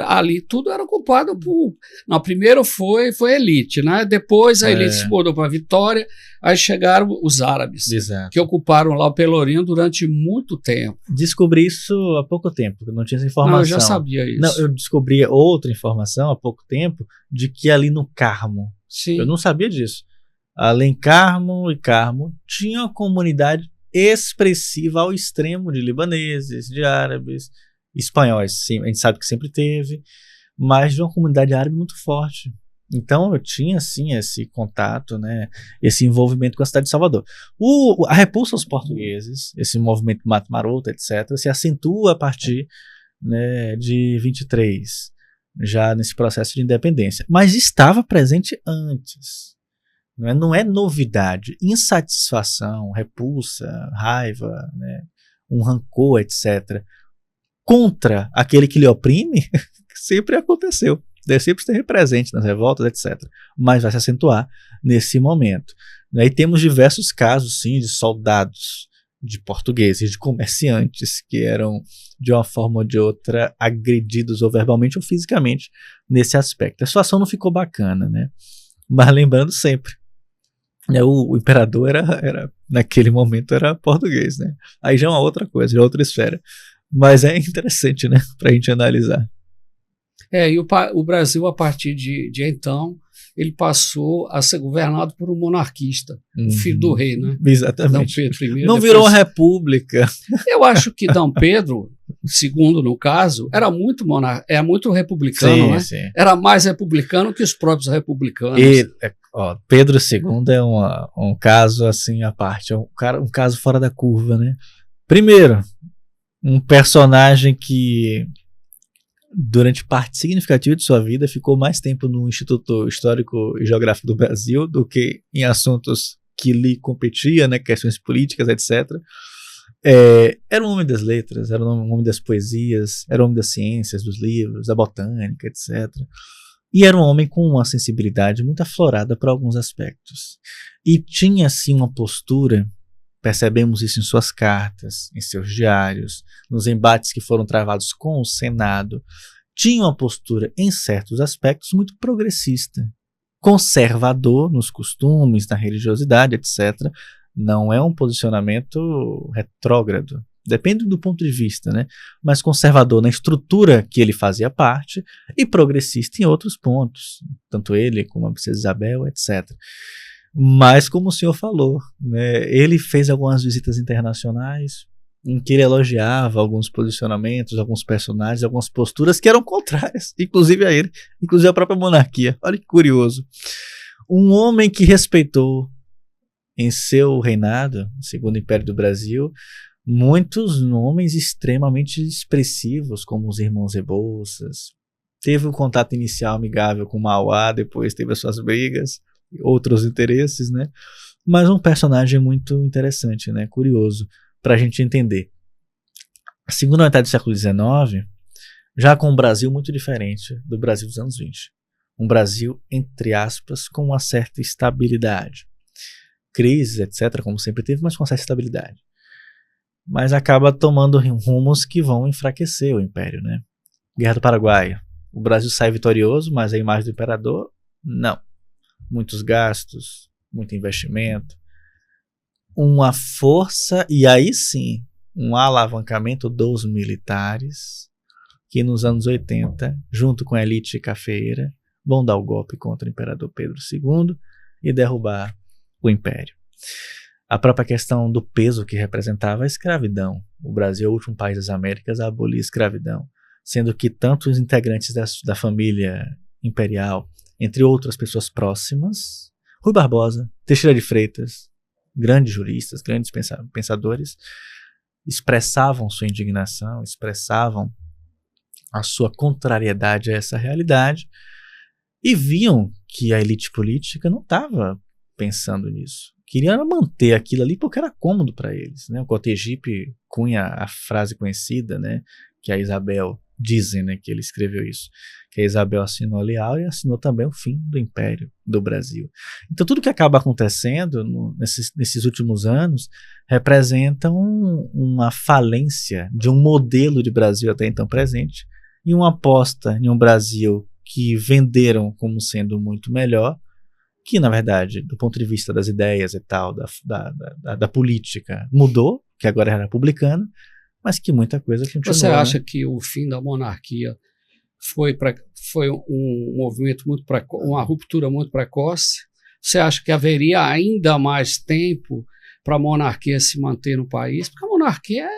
ali tudo era ocupado por... Não, primeiro foi elite, né? Depois a elite se mudou para Vitória, aí chegaram os árabes. Exato. Que ocuparam lá o Pelourinho durante muito tempo. Descobri isso há pouco tempo, eu não tinha essa informação. Não, eu já sabia isso. Não, eu descobri outra informação há pouco tempo, de que ali no Carmo, sim, eu não sabia disso, além Carmo e Carmo, tinha uma comunidade expressiva ao extremo de libaneses, de árabes, espanhóis, sim, a gente sabe que sempre teve, mas de uma comunidade árabe muito forte. Então eu tinha sim esse contato, né, esse envolvimento com a cidade de Salvador. A repulsa aos portugueses, esse movimento Mato Maroto, etc., se acentua a partir, né, de 23, já nesse processo de independência, mas estava presente antes. Não é novidade. Insatisfação, repulsa, raiva, né, um rancor, etc., contra aquele que lhe oprime, sempre aconteceu. Deve sempre estar presente nas revoltas, etc. Mas vai se acentuar nesse momento. E temos diversos casos, sim, de soldados, de portugueses, de comerciantes que eram, de uma forma ou de outra, agredidos ou verbalmente ou fisicamente nesse aspecto. A situação não ficou bacana, né? Mas lembrando sempre, o imperador era naquele momento era português, né? Aí já é uma outra coisa, já é outra esfera. Mas é interessante, né, para a gente analisar. E o Brasil, a partir de então, ele passou a ser governado por um monarquista, o filho do rei, né? Exatamente. Dom Pedro I. Não virou uma república. Eu acho que Dom Pedro II, no caso, era muito republicano, né? Sim. Era mais republicano que os próprios republicanos. Pedro II é um caso assim à parte, um caso fora da curva, né? Primeiro, um personagem que durante parte significativa de sua vida ficou mais tempo no Instituto Histórico e Geográfico do Brasil do que em assuntos que lhe competia, né, questões políticas, etc. Era um homem das letras, era um homem das poesias, era um homem das ciências, dos livros, da botânica, etc. E era um homem com uma sensibilidade muito aflorada para alguns aspectos. E tinha, assim, uma postura, percebemos isso em suas cartas, em seus diários, nos embates que foram travados com o Senado, tinha uma postura, em certos aspectos, muito progressista, conservador nos costumes, na religiosidade, etc. Não é um posicionamento retrógrado, depende do ponto de vista, né? Mas conservador na estrutura que ele fazia parte e progressista em outros pontos, tanto ele como a princesa Isabel, etc. Mas, como o senhor falou, né, ele fez algumas visitas internacionais em que ele elogiava alguns posicionamentos, alguns personagens, algumas posturas que eram contrárias, inclusive a ele, inclusive a própria monarquia. Olha que curioso. Um homem que respeitou em seu reinado, segundo Império do Brasil, muitos nomes extremamente expressivos, como os irmãos Rebouças. Teve um contato inicial amigável com Mauá, depois teve as suas brigas, outros interesses, né? Mas um personagem muito interessante, né? Curioso, para a gente entender. A segunda metade do século XIX, já com um Brasil muito diferente do Brasil dos anos 20. Um Brasil, entre aspas, com uma certa estabilidade. Crises, etc., como sempre teve, mas com uma certa estabilidade. Mas acaba tomando rumos que vão enfraquecer o Império, né? Guerra do Paraguai. O Brasil sai vitorioso, mas a imagem do imperador, não. Muitos gastos, muito investimento, uma força, e aí sim, um alavancamento dos militares, que nos anos 80, junto com a elite cafeeira, vão dar o golpe contra o imperador Pedro II e derrubar o Império. A própria questão do peso que representava a escravidão. O Brasil é o último país das Américas a abolir a escravidão, sendo que tanto os integrantes da família imperial, entre outras pessoas próximas, Rui Barbosa, Teixeira de Freitas, grandes juristas, grandes pensadores, expressavam sua indignação, expressavam a sua contrariedade a essa realidade e viam que a elite política não estava pensando nisso. Queriam manter aquilo ali porque era cômodo para eles, né? O Cotegipe cunha a frase conhecida, né, que a Isabel dizem, né, que ele escreveu isso, que a Isabel assinou leal e assinou também o fim do Império do Brasil. Então tudo que acaba acontecendo nesses últimos anos representa uma falência de um modelo de Brasil até então presente e uma aposta em um Brasil que venderam como sendo muito melhor, que na verdade, do ponto de vista das ideias e tal, da política, mudou, que agora é republicana, mas que muita coisa continuou. Você acha, né, que o fim da monarquia foi um movimento muito precoce, uma ruptura muito precoce? Você acha que haveria ainda mais tempo para a monarquia se manter no país? Porque a monarquia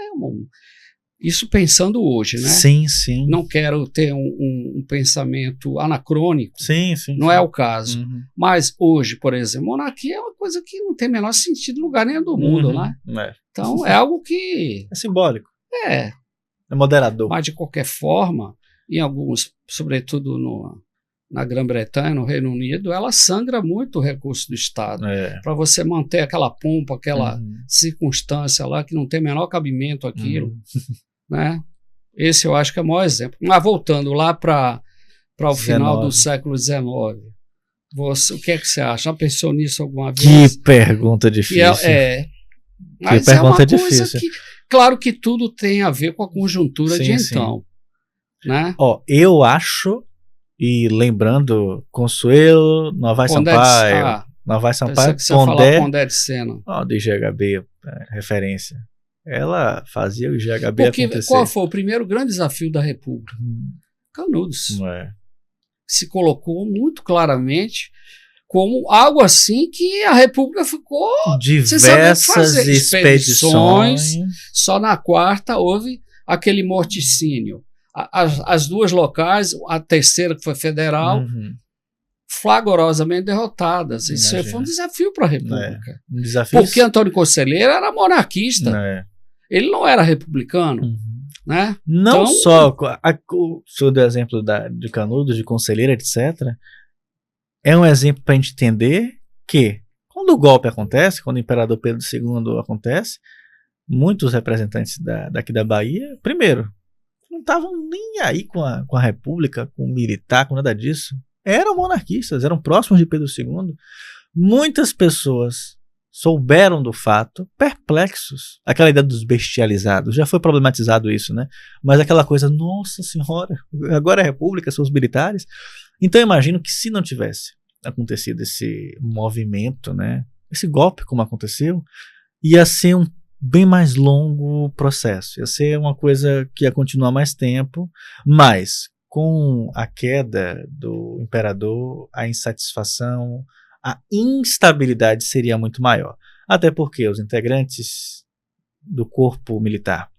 isso pensando hoje, né? Sim, sim. Não quero ter um pensamento anacrônico. Sim, sim. Não sim. é o caso. Uhum. Mas hoje, por exemplo, monarquia é uma coisa que não tem o menor sentido em lugar nenhum do mundo, né? É. Então é algo que... É simbólico. É moderador. Mas de qualquer forma, em alguns, sobretudo na Grã-Bretanha, no Reino Unido, ela sangra muito o recurso do Estado. Para você manter aquela pompa, aquela circunstância lá que não tem o menor cabimento aquilo. Né? Esse eu acho que é o maior exemplo. Mas voltando lá para o final do século XIX, o que é que você acha? Já pensou nisso alguma vez? Que pergunta difícil. Mas que pergunta difícil. Claro que tudo tem a ver com a conjuntura de então. Né? Eu acho, e lembrando, Consuelo, Novaes Sampaio, Novaes Sampaio, Pondé de Sena. Do IGHB, referência. Ela fazia o IGHB acontecer. Qual foi o primeiro grande desafio da República? Canudos. se colocou muito claramente como algo assim que a República ficou sem saber Diversas fazer. expedições. Só na quarta houve aquele morticínio. As duas locais, a terceira que foi federal, flagrosamente derrotadas. Isso Imagina. foi um desafio para a República. Um desafio. Porque Antônio Conselheiro era monarquista. Ele não era republicano. Né? Não então, só o senhor deu exemplo de Canudos, de Conselheiro, etc. É um exemplo para a gente entender que quando o golpe acontece, quando o imperador Pedro II acontece, muitos representantes daqui da Bahia, primeiro, não estavam nem aí com a República, com o militar, com nada disso. Eram monarquistas, eram próximos de Pedro II. Muitas pessoas souberam do fato, perplexos. Aquela ideia dos bestializados, já foi problematizado isso, né? Mas aquela coisa, nossa senhora, agora é república, são os militares. Então eu imagino que se não tivesse acontecido esse movimento, né, esse golpe como aconteceu, ia ser um bem mais longo processo, ia ser uma coisa que ia continuar mais tempo, mas com a queda do imperador, a insatisfação, a instabilidade seria muito maior. Até porque os integrantes do corpo militar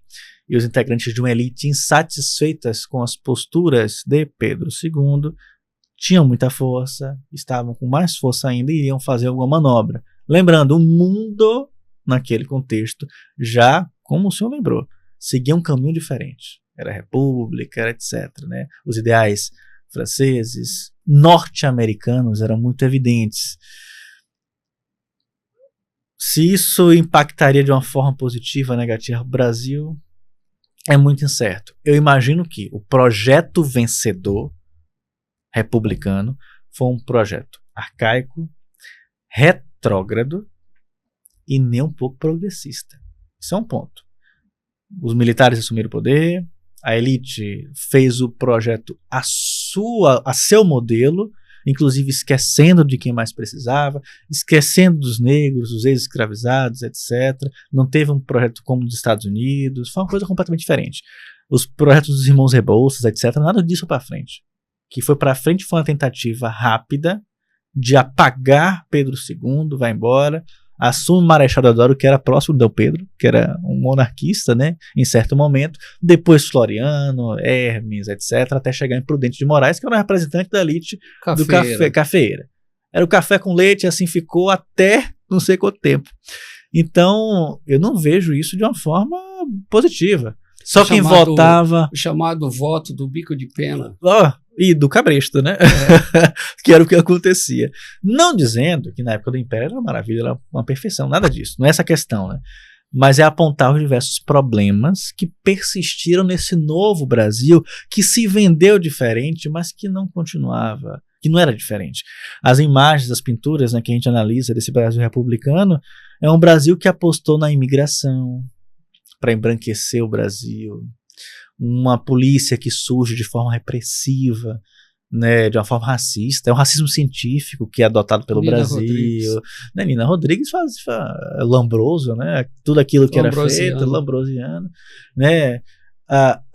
e os integrantes de uma elite insatisfeitas com as posturas de Pedro II tinham muita força, estavam com mais força ainda e iriam fazer alguma manobra. Lembrando, o mundo, naquele contexto, já, como o senhor lembrou, seguia um caminho diferente. Era república, era etc. Né? Os ideais franceses, norte-americanos eram muito evidentes. Se isso impactaria de uma forma positiva ou negativa o Brasil, é muito incerto. Eu imagino que o projeto vencedor republicano foi um projeto arcaico, retrógrado e nem um pouco progressista. Isso é um ponto. Os militares assumiram o poder, a elite fez o projeto a seu modelo, inclusive esquecendo de quem mais precisava, esquecendo dos negros, dos ex-escravizados, etc. Não teve um projeto como dos Estados Unidos, foi uma coisa completamente diferente. Os projetos dos irmãos Rebouças, etc., nada disso para frente. O que foi para frente foi uma tentativa rápida de apagar Pedro II, vai embora, assume Marechal Deodoro, que era próximo de Dom Pedro, que era um monarquista, né, em certo momento, depois Floriano, Hermes, etc., até chegar em Prudente de Moraes, que era um representante da elite do cafeeira. Era o café com leite, e assim ficou até não sei quanto tempo. Então, eu não vejo isso de uma forma positiva. Só quem votava... O chamado voto do bico de pena. E do cabresto, né? Que era o que acontecia. Não dizendo que na época do Império era uma maravilha, era uma perfeição, nada disso. Não é essa a questão, né? Mas é apontar os diversos problemas que persistiram nesse novo Brasil, que se vendeu diferente, mas que não continuava, que não era diferente. As imagens, as pinturas, né, que a gente analisa desse Brasil republicano, é um Brasil que apostou na imigração, para embranquecer o Brasil, uma polícia que surge de forma repressiva, né, de uma forma racista, é um racismo científico que é adotado pelo Brasil. Né, Nina Rodrigues faz Lombroso, né, tudo aquilo que era feito, Lambrosiano. Né,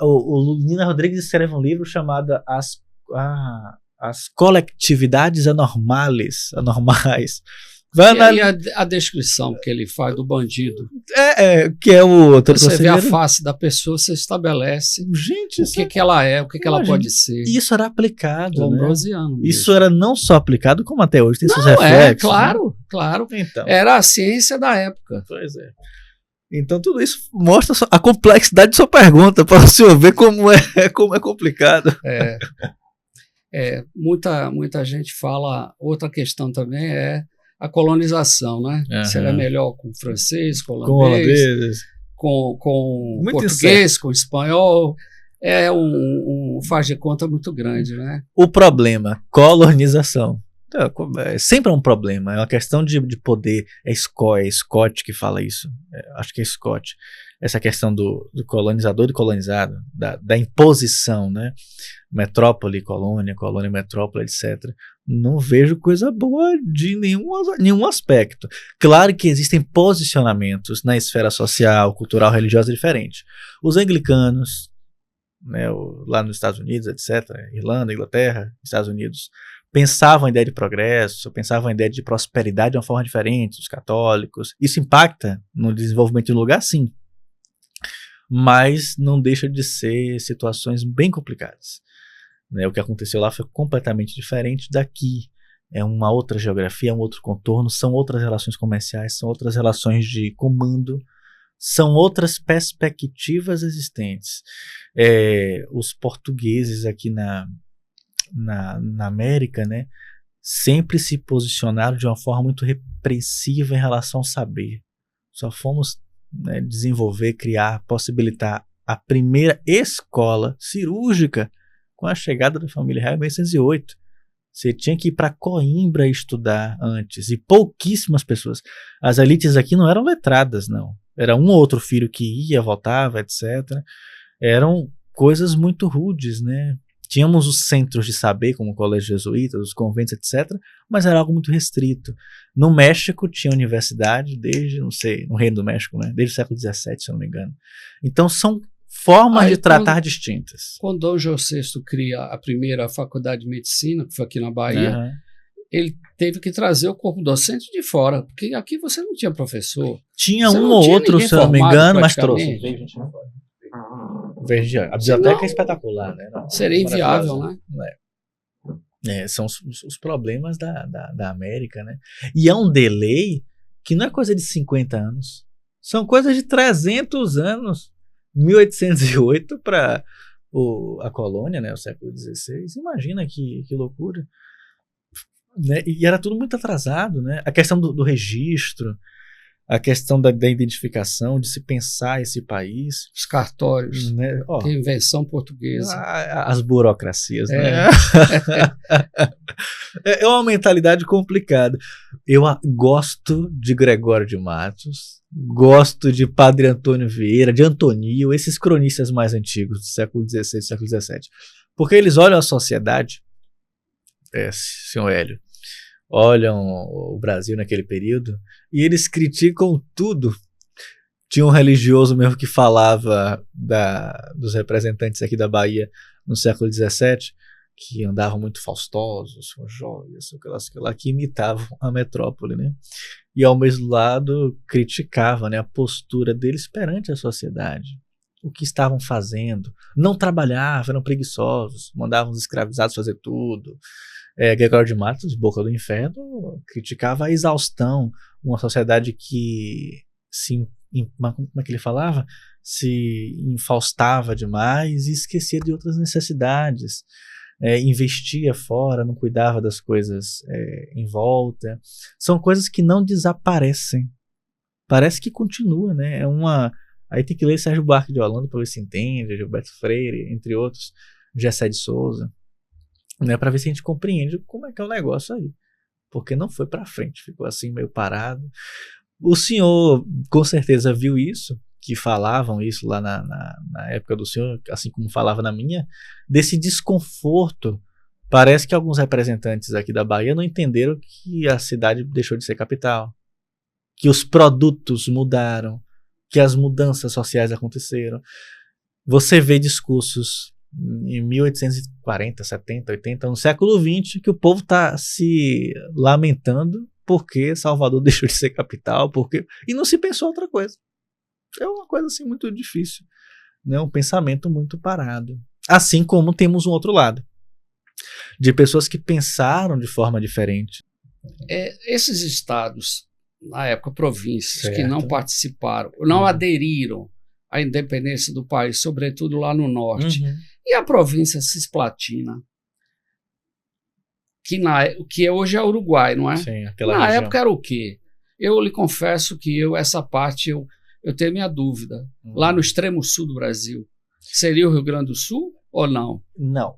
o Nina Rodrigues escreve um livro chamado As Coletividades Anormais. E a descrição que ele faz do bandido. Que é o... Você vê a face da pessoa, você estabelece o que ela é, o que ela pode ser. Isso era aplicado, Lombrosiano. Né? Isso era não só aplicado, como até hoje tem seus reflexos. Claro. Então, era a ciência da época. Pois é. Então tudo isso mostra a complexidade de sua pergunta, para o senhor ver como é complicado. Muita gente fala, outra questão também é a colonização, né? Será melhor com francês, com holandês, com português, incerto. Com espanhol. É um faz de conta muito grande, né? O problema, colonização. Sempre é um problema, é uma questão de poder. É Scott que fala isso. Acho que é Scott. Essa questão do colonizador e do colonizado, da imposição, né? Metrópole, colônia, metrópole, etc. Não vejo coisa boa de nenhum aspecto. Claro que existem posicionamentos na esfera social, cultural, religiosa diferente. Os anglicanos né, lá nos Estados Unidos, etc., Irlanda, Inglaterra, Estados Unidos, pensavam a ideia de progresso, pensavam a ideia de prosperidade de uma forma diferente, os católicos. Isso impacta no desenvolvimento de um lugar, sim, mas não deixa de ser situações bem complicadas. Né? O que aconteceu lá foi completamente diferente daqui. É uma outra geografia, é um outro contorno, são outras relações comerciais, são outras relações de comando, são outras perspectivas existentes. Os portugueses aqui na América, né, sempre se posicionaram de uma forma muito repressiva em relação ao saber. Só fomos, né, desenvolver, criar, possibilitar a primeira escola cirúrgica com a chegada da família real em 1808. Você tinha que ir para Coimbra estudar antes, e pouquíssimas pessoas. As elites aqui não eram letradas, não. Era um ou outro filho que ia, voltava, etc. Eram coisas muito rudes, né? Tínhamos os centros de saber, como o colégio jesuíta, os conventos, etc., mas era algo muito restrito. No México tinha universidade desde, não sei, no Reino do México, né? Desde o século XVII, se eu não me engano. Então são formas de tratar distintas. Quando Dom João VI cria a primeira faculdade de medicina, que foi aqui na Bahia, ele teve que trazer o corpo docente de fora, porque aqui você não tinha professor. Tinha um ou outro, se eu não me engano, mas trouxe. A biblioteca é espetacular, né? Seria inviável, né? São os problemas da América, né? E é um delay que não é coisa de 50 anos. São coisas de 300 anos. 1808 para a colônia, né? O século XVI. Imagina que loucura. Né? E era tudo muito atrasado, né? A questão do registro, a questão da identificação, de se pensar esse país. Os cartórios, né? Que invenção portuguesa. As burocracias, né? É uma mentalidade complicada. Eu gosto de Gregório de Matos, gosto de Padre Antônio Vieira, de Antonio, esses cronistas mais antigos do século XVI, século XVII. Porque eles olham a sociedade, senhor Hélio, olham o Brasil naquele período e eles criticam tudo. Tinha um religioso mesmo que falava dos representantes aqui da Bahia no século XVII, que andavam muito faustosos, com joias, que imitavam a metrópole, né? E ao mesmo lado criticava, né, a postura deles perante a sociedade, o que estavam fazendo, não trabalhavam, eram preguiçosos, mandavam os escravizados fazer tudo. Gregório de Matos, Boca do Inferno, criticava a exaustão, uma sociedade que como é que ele falava? Se infaustava demais e esquecia de outras necessidades. Investia fora, não cuidava das coisas em volta. São coisas que não desaparecem. Parece que continua, né? Aí tem que ler Sérgio Buarque de Holanda para ver se entende, Gilberto Freire, entre outros, Gessé de Souza, né? Para ver se a gente compreende como é que é o negócio aí. Porque não foi para frente, ficou assim meio parado. O senhor com certeza viu isso, que falavam isso lá na época do senhor, assim como falava na minha, desse desconforto. Parece que alguns representantes aqui da Bahia não entenderam que a cidade deixou de ser capital, que os produtos mudaram, que as mudanças sociais aconteceram. Você vê discursos em 1840, 70, 80, no século XX, que o povo está se lamentando porque Salvador deixou de ser capital, e não se pensou outra coisa. É uma coisa assim muito difícil, né? Um pensamento muito parado. Assim como temos um outro lado, de pessoas que pensaram de forma diferente. Esses estados, na época províncias, certo, que não participaram, não aderiram à independência do país, sobretudo lá no norte, e a província cisplatina, que hoje é Uruguai, não é? Sim, aquela na região. época era o quê? Eu lhe confesso que essa parte eu tenho minha dúvida. Lá no extremo sul do Brasil, seria o Rio Grande do Sul ou não? Não.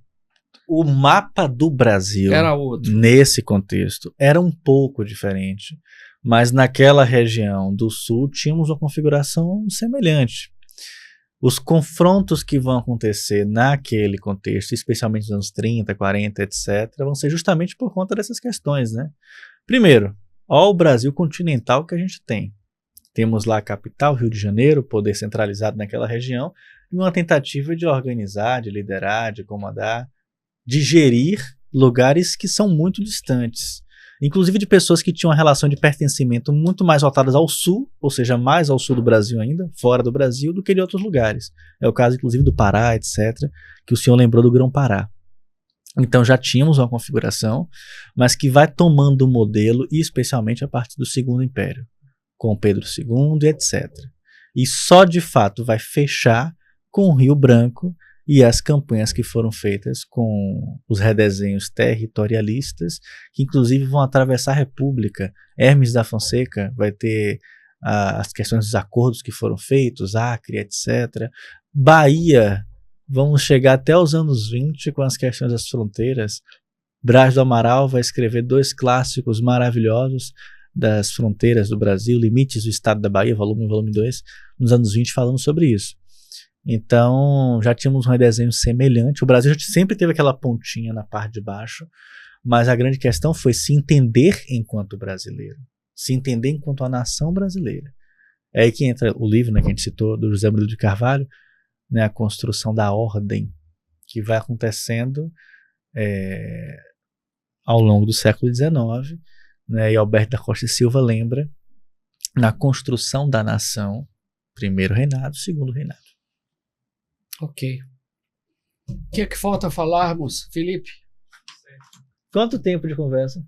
O mapa do Brasil, era outro. Nesse contexto, era um pouco diferente. Mas naquela região do sul tínhamos uma configuração semelhante. Os confrontos que vão acontecer naquele contexto, especialmente nos anos 30, 40, etc., vão ser justamente por conta dessas questões, né? Primeiro, o Brasil continental que a gente tem. Temos lá a capital, Rio de Janeiro, poder centralizado naquela região, e uma tentativa de organizar, de liderar, de comandar, de gerir lugares que são muito distantes. Inclusive de pessoas que tinham uma relação de pertencimento muito mais voltadas ao sul, ou seja, mais ao sul do Brasil ainda, fora do Brasil, do que de outros lugares. É o caso, inclusive, do Pará, etc., que o senhor lembrou do Grão-Pará. Então já tínhamos uma configuração, mas que vai tomando o modelo, e especialmente a partir do Segundo Império, com Pedro II, etc. E só de fato vai fechar com o Rio Branco e as campanhas que foram feitas com os redesenhos territorialistas, que inclusive vão atravessar a República. Hermes da Fonseca vai ter as questões dos acordos que foram feitos, Acre, etc. Bahia, vamos chegar até os anos 20 com as questões das fronteiras. Braz do Amaral vai escrever 2 clássicos maravilhosos das fronteiras do Brasil, Limites do Estado da Bahia, volume 1 e volume 2, nos anos 20 falando sobre isso. Então, já tínhamos um redesenho semelhante. O Brasil já sempre teve aquela pontinha na parte de baixo, mas a grande questão foi se entender enquanto brasileiro, se entender enquanto a nação brasileira. É aí que entra o livro, né, que a gente citou, do José Murilo de Carvalho, né, a construção da ordem, que vai acontecendo ao longo do século XIX, né, e Alberto da Costa e Silva lembra na construção da nação, primeiro reinado, segundo reinado. Ok. O que é que falta falarmos, Felipe? Quanto tempo de conversa?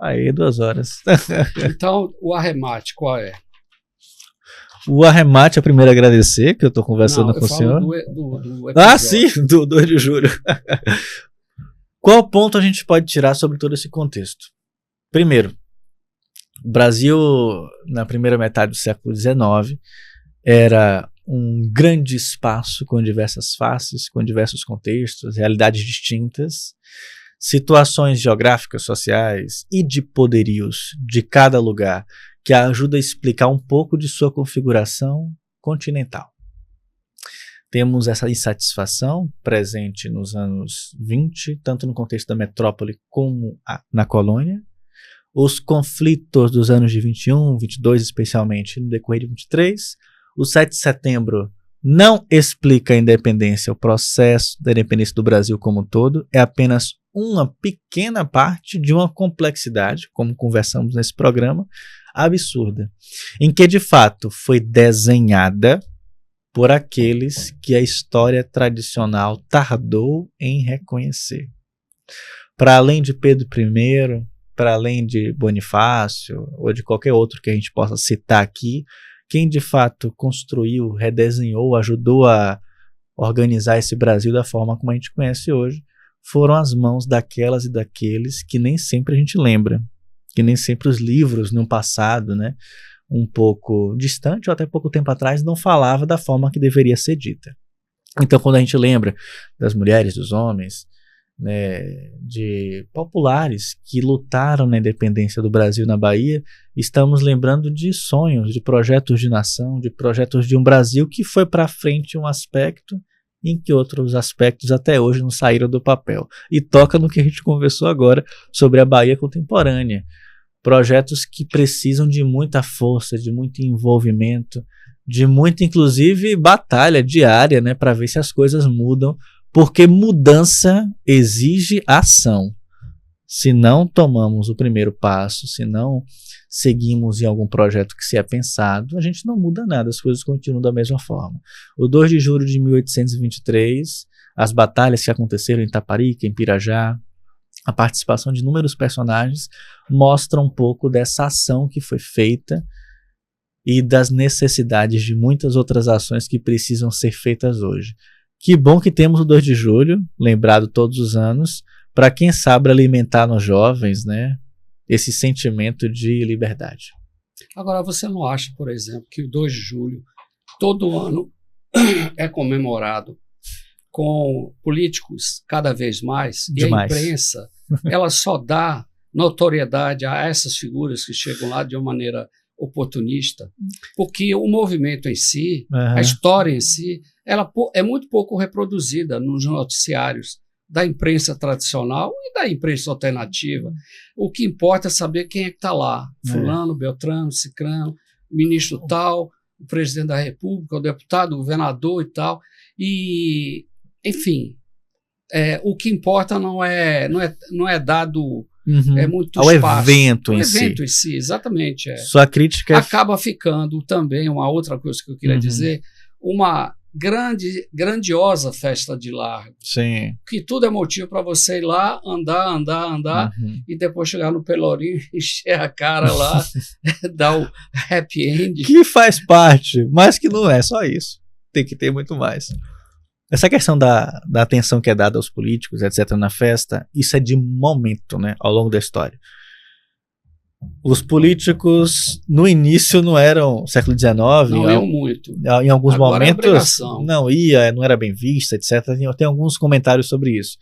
Aí, 2 horas. Então, o arremate, qual é? O arremate é primeiro agradecer, que eu estou conversando com o senhor. Do episódio. Ah, sim, do 2 de julho. Qual ponto a gente pode tirar sobre todo esse contexto? Primeiro, o Brasil, na primeira metade do século XIX, era um grande espaço com diversas faces, com diversos contextos, realidades distintas, situações geográficas, sociais e de poderios de cada lugar, que ajuda a explicar um pouco de sua configuração continental. Temos essa insatisfação presente nos anos 20, tanto no contexto da metrópole como na colônia. Os conflitos dos anos de 21, 22 especialmente, no decorrer de 23. O 7 de setembro não explica a independência, o processo da independência do Brasil como um todo, é apenas uma pequena parte de uma complexidade, como conversamos nesse programa, absurda, em que de fato foi desenhada por aqueles que a história tradicional tardou em reconhecer. Para além de Pedro I, para além de Bonifácio, ou de qualquer outro que a gente possa citar aqui, quem de fato construiu, redesenhou, ajudou a organizar esse Brasil da forma como a gente conhece hoje, foram as mãos daquelas e daqueles que nem sempre a gente lembra, que nem sempre os livros no passado, né, um pouco distante ou até pouco tempo atrás, não falava da forma que deveria ser dita. Então, quando a gente lembra das mulheres, dos homens, né, de populares que lutaram na independência do Brasil na Bahia, estamos lembrando de sonhos, de projetos de nação, de projetos de um Brasil que foi para frente um aspecto em que outros aspectos até hoje não saíram do papel. E toca no que a gente conversou agora sobre a Bahia contemporânea. Projetos que precisam de muita força, de muito envolvimento, de muita, inclusive, batalha diária, né, para ver se as coisas mudam, porque mudança exige ação. Se não tomamos o primeiro passo, se não seguimos em algum projeto que se é pensado, a gente não muda nada, as coisas continuam da mesma forma. O 2 de julho de 1823, as batalhas que aconteceram em Itaparica, em Pirajá, a participação de inúmeros personagens mostra um pouco dessa ação que foi feita e das necessidades de muitas outras ações que precisam ser feitas hoje. Que bom que temos o 2 de julho, lembrado todos os anos, para quem sabe alimentar nos jovens, né, esse sentimento de liberdade. Agora, você não acha, por exemplo, que o 2 de julho, todo ano, é comemorado com políticos cada vez mais, Demais. E a imprensa, ela só dá notoriedade a essas figuras que chegam lá de uma maneira oportunista, porque o movimento em si, a história em si, ela é muito pouco reproduzida nos noticiários da imprensa tradicional e da imprensa alternativa. O que importa é saber quem é que está lá. Fulano, Beltrano, Cicrano, ministro tal, o presidente da República, o deputado, o governador e tal. E, enfim, o que importa não é dado muito ao espaço. Evento o em evento si. em si, exatamente. Sua crítica acaba ficando também, uma outra coisa que eu queria dizer, uma grandiosa festa de largo. Sim. Que tudo é motivo para você ir lá, andar, e depois chegar no Pelourinho, encher a cara lá, dar o happy end. Que faz parte, mas que não é só isso. Tem que ter muito mais. Essa questão da atenção que é dada aos políticos, etc., na festa, isso é de momento, né, ao longo da história. Os políticos, no início, não eram, século XIX, não iam muito. Em alguns Agora momentos, não era bem vista, etc. Tem alguns comentários sobre isso.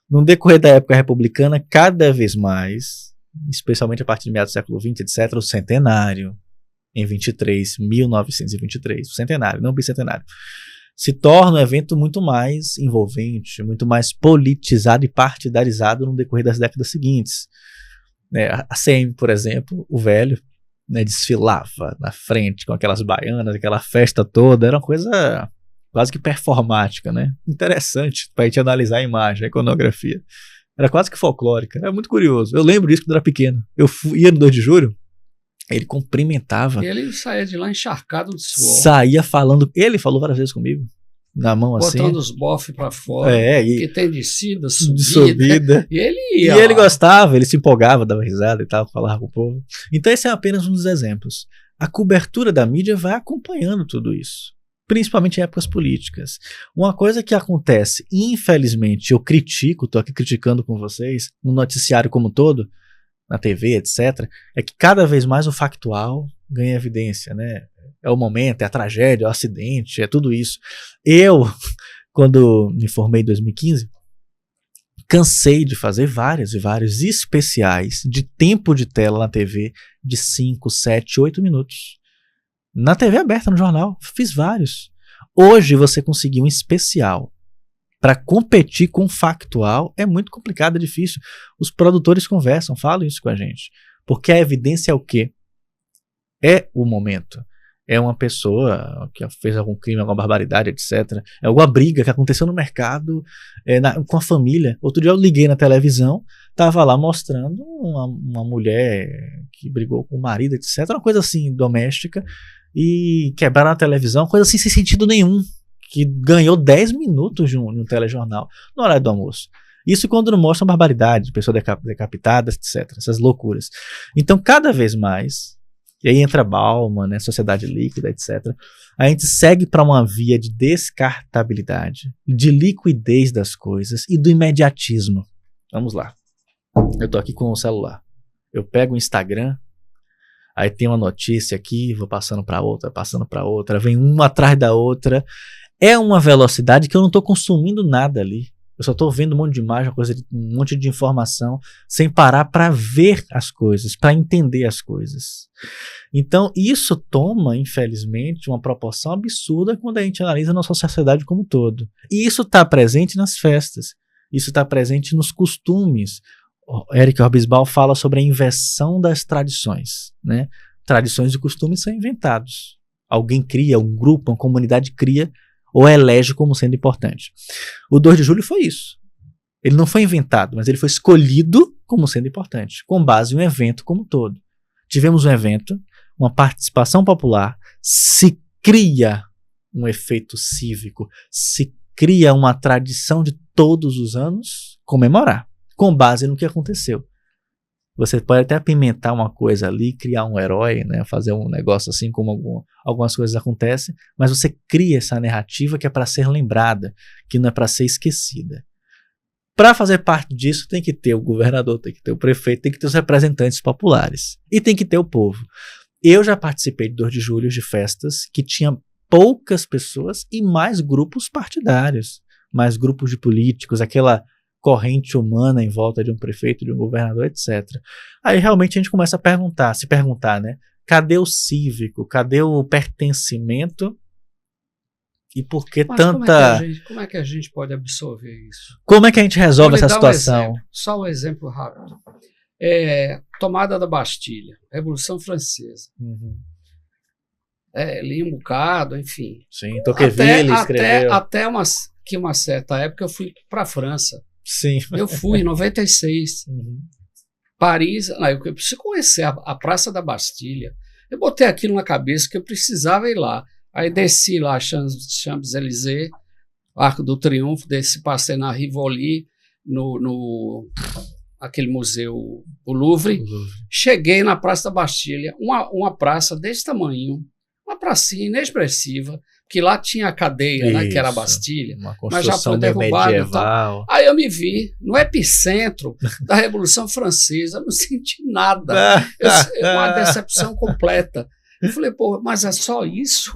No decorrer da época republicana, cada vez mais, especialmente a partir de meados do século XX, etc., o centenário, em 1923, o centenário, não o bicentenário, se torna um evento muito mais envolvente, muito mais politizado e partidarizado no decorrer das décadas seguintes. A CM, por exemplo, o velho, desfilava na frente com aquelas baianas, aquela festa toda, era uma coisa quase que performática, né? Interessante para a gente analisar a imagem, a iconografia. Era quase que folclórica, era muito curioso. Eu lembro disso quando era pequeno. Eu ia no 2 de julho, ele cumprimentava. Ele saía de lá encharcado de suor. Saía falando, ele falou várias vezes comigo, na mão assim. Botando os bofes pra fora. Que tem descida, subida. E ele ia. E ele gostava, ele se empolgava, dava risada e tal, falava com o povo. Então esse é apenas um dos exemplos. A cobertura da mídia vai acompanhando tudo isso. Principalmente em épocas políticas. Uma coisa que acontece, infelizmente, eu critico, estou aqui criticando com vocês, no noticiário como um todo, na TV, etc., é que cada vez mais o factual ganha evidência, né? É o momento, é a tragédia, é o acidente, é tudo isso. Eu, quando me formei em 2015, cansei de fazer vários e vários especiais de tempo de tela na TV de 5, 7, 8 minutos. Na TV aberta, no jornal, fiz vários. Hoje você conseguir um especial para competir com o factual é muito complicado, é difícil. Os produtores conversam, falam isso com a gente. Porque a evidência é o quê? É o momento. É uma pessoa que fez algum crime, alguma barbaridade, etc. É alguma briga que aconteceu no mercado, com a família. Outro dia eu liguei na televisão, estava lá mostrando uma mulher que brigou com o marido, etc. Uma coisa assim, doméstica, e quebraram a televisão, coisa assim sem sentido nenhum, que ganhou 10 minutos de um telejornal no horário do almoço. Isso quando não mostra uma barbaridade, pessoa decapitada, etc. Essas loucuras. Então, cada vez mais, e aí entra Bauman, né, sociedade líquida, etc. A gente segue para uma via de descartabilidade, de liquidez das coisas e do imediatismo. Vamos lá. Eu estou aqui com o celular. Eu pego o Instagram, aí tem uma notícia aqui, vou passando para outra, vem uma atrás da outra. É uma velocidade que eu não estou consumindo nada ali. Eu só estou vendo um monte de imagem, um monte de informação, sem parar para ver as coisas, para entender as coisas. Então, isso toma, infelizmente, uma proporção absurda quando a gente analisa a nossa sociedade como um todo. E isso está presente nas festas. Isso está presente nos costumes. Eric Hobsbawm fala sobre a inversão das tradições, né? Tradições e costumes são inventados. Alguém cria, um grupo, uma comunidade cria ou elege como sendo importante. O 2 de julho foi isso. Ele não foi inventado, mas ele foi escolhido como sendo importante, com base em um evento como um todo. Tivemos um evento, uma participação popular, se cria um efeito cívico, se cria uma tradição de todos os anos comemorar, com base no que aconteceu. Você pode até apimentar uma coisa ali, criar um herói, né, fazer um negócio assim como algumas coisas acontecem, mas você cria essa narrativa que é para ser lembrada, que não é para ser esquecida. Para fazer parte disso tem que ter o governador, tem que ter o prefeito, tem que ter os representantes populares e tem que ter o povo. Eu já participei de 2 de julho de festas que tinha poucas pessoas e mais grupos partidários, mais grupos de políticos, aquela corrente humana em volta de um prefeito, de um governador, etc. Aí realmente a gente começa a se perguntar, né? Cadê o cívico? Cadê o pertencimento? E por que tanta... Como é que a gente pode absorver isso? Como é que a gente resolve essa situação? Só um exemplo rápido. Tomada da Bastilha, Revolução Francesa. li um bocado, enfim. Sim, Tocqueville escreveu. Até uma certa época eu fui para a França. Sim. Eu fui em 96. Paris, eu preciso conhecer a Praça da Bastilha. Eu botei aquilo na cabeça que eu precisava ir lá. Aí desci lá, Champs-Élysées, Arco do Triunfo, passei na Rivoli, no aquele museu, o Louvre. Cheguei na Praça da Bastilha, uma praça desse tamanho, uma pracinha inexpressiva, que lá tinha a cadeia, né, que era a Bastilha, mas já foi derrubada. Então, aí eu me vi no epicentro da Revolução Francesa, não senti nada. Uma decepção completa. Eu falei, pô, mas é só isso?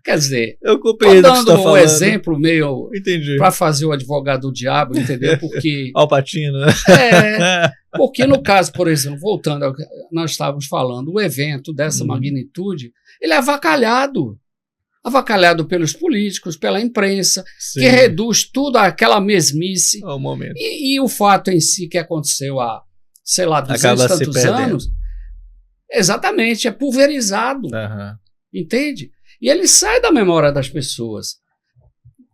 Quer dizer, eu compreendo tô dando um exemplo meio para fazer o advogado do diabo, entendeu? Porque Al Pacino, né? Porque no caso, por exemplo, voltando ao que nós estávamos falando, o evento dessa magnitude, ele é avacalhado pelos políticos, pela imprensa, que reduz tudo àquela mesmice. Ao momento. E o fato em si que aconteceu há, sei lá, 200 e tantos anos, exatamente, é pulverizado, entende? E ele sai da memória das pessoas,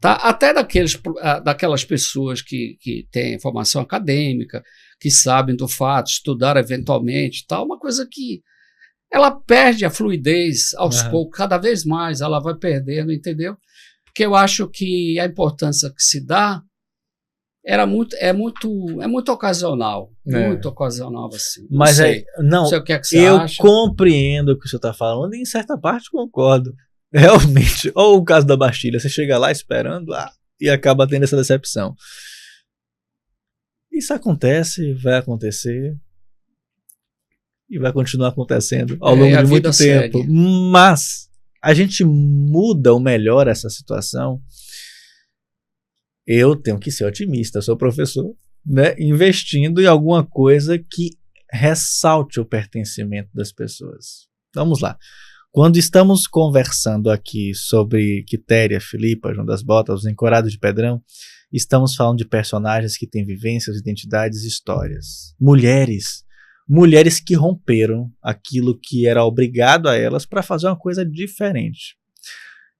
tá? Até daquelas pessoas que têm formação acadêmica, que sabem do fato, estudaram eventualmente, tal, uma coisa que ela perde a fluidez aos poucos, cada vez mais ela vai perdendo, entendeu? Porque eu acho que a importância que se dá é muito ocasional, muito ocasional assim. Mas não sei o que é que você acha. Eu compreendo o que você está falando e em certa parte concordo. Realmente, ou o caso da Bastilha, você chega lá esperando e acaba tendo essa decepção. Isso acontece, vai acontecer e vai continuar acontecendo ao longo de muito tempo. Segue. Mas a gente muda ou melhora essa situação. Eu tenho que ser otimista, sou professor, né? Investindo em alguma coisa que ressalte o pertencimento das pessoas. Vamos lá. Quando estamos conversando aqui sobre Quitéria, Filipa, João das Botas, os Encorados de Pedrão, estamos falando de personagens que têm vivências, identidades e histórias. Mulheres que romperam aquilo que era obrigado a elas para fazer uma coisa diferente.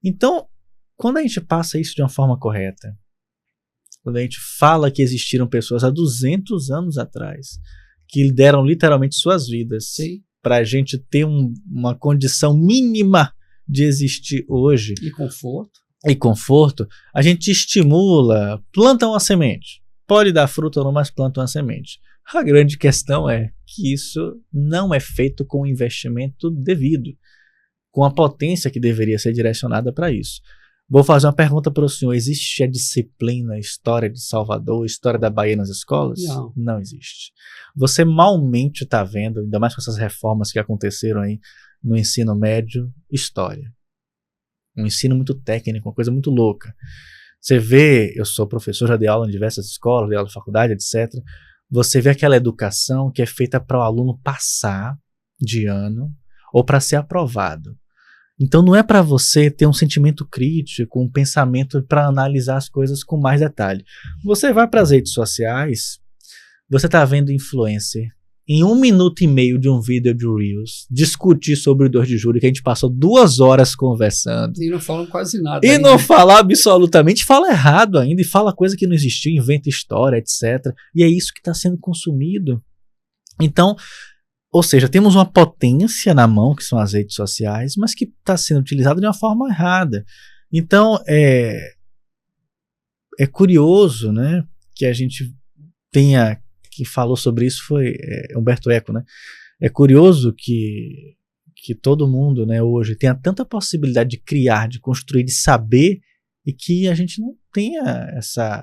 Então, quando a gente passa isso de uma forma correta, quando a gente fala que existiram pessoas há 200 anos atrás que deram literalmente suas vidas para a gente ter uma condição mínima de existir hoje. E conforto, a gente estimula, planta uma semente. Pode dar fruto ou não, mas planta uma semente. A grande questão é que isso não é feito com o investimento devido, com a potência que deveria ser direcionada para isso. Vou fazer uma pergunta para o senhor. Existe a disciplina História de Salvador, História da Bahia nas escolas? Não. Não existe. Você malmente está vendo, ainda mais com essas reformas que aconteceram aí no ensino médio, História. Um ensino muito técnico, uma coisa muito louca. Você vê, eu sou professor, já dei aula em diversas escolas, dei aula em faculdade, etc. Você vê aquela educação que é feita para o aluno passar de ano ou para ser aprovado. Então não é para você ter um sentimento crítico, um pensamento para analisar as coisas com mais detalhe. Você vai para as redes sociais, você está vendo influencer em 1 minuto e meio de um vídeo de Reels discutir sobre o 2 de julho, que a gente passou 2 horas conversando. E não falam quase nada. E ainda não fala absolutamente, fala errado ainda, e fala coisa que não existiu, inventa história, etc. E é isso que está sendo consumido. Então, ou seja, temos uma potência na mão, que são as redes sociais, mas que está sendo utilizada de uma forma errada. Então, é curioso, né, que a gente tenha... que falou sobre isso foi Humberto Eco, né? É curioso que todo mundo, né, hoje tenha tanta possibilidade de criar, de construir, de saber, e que a gente não tenha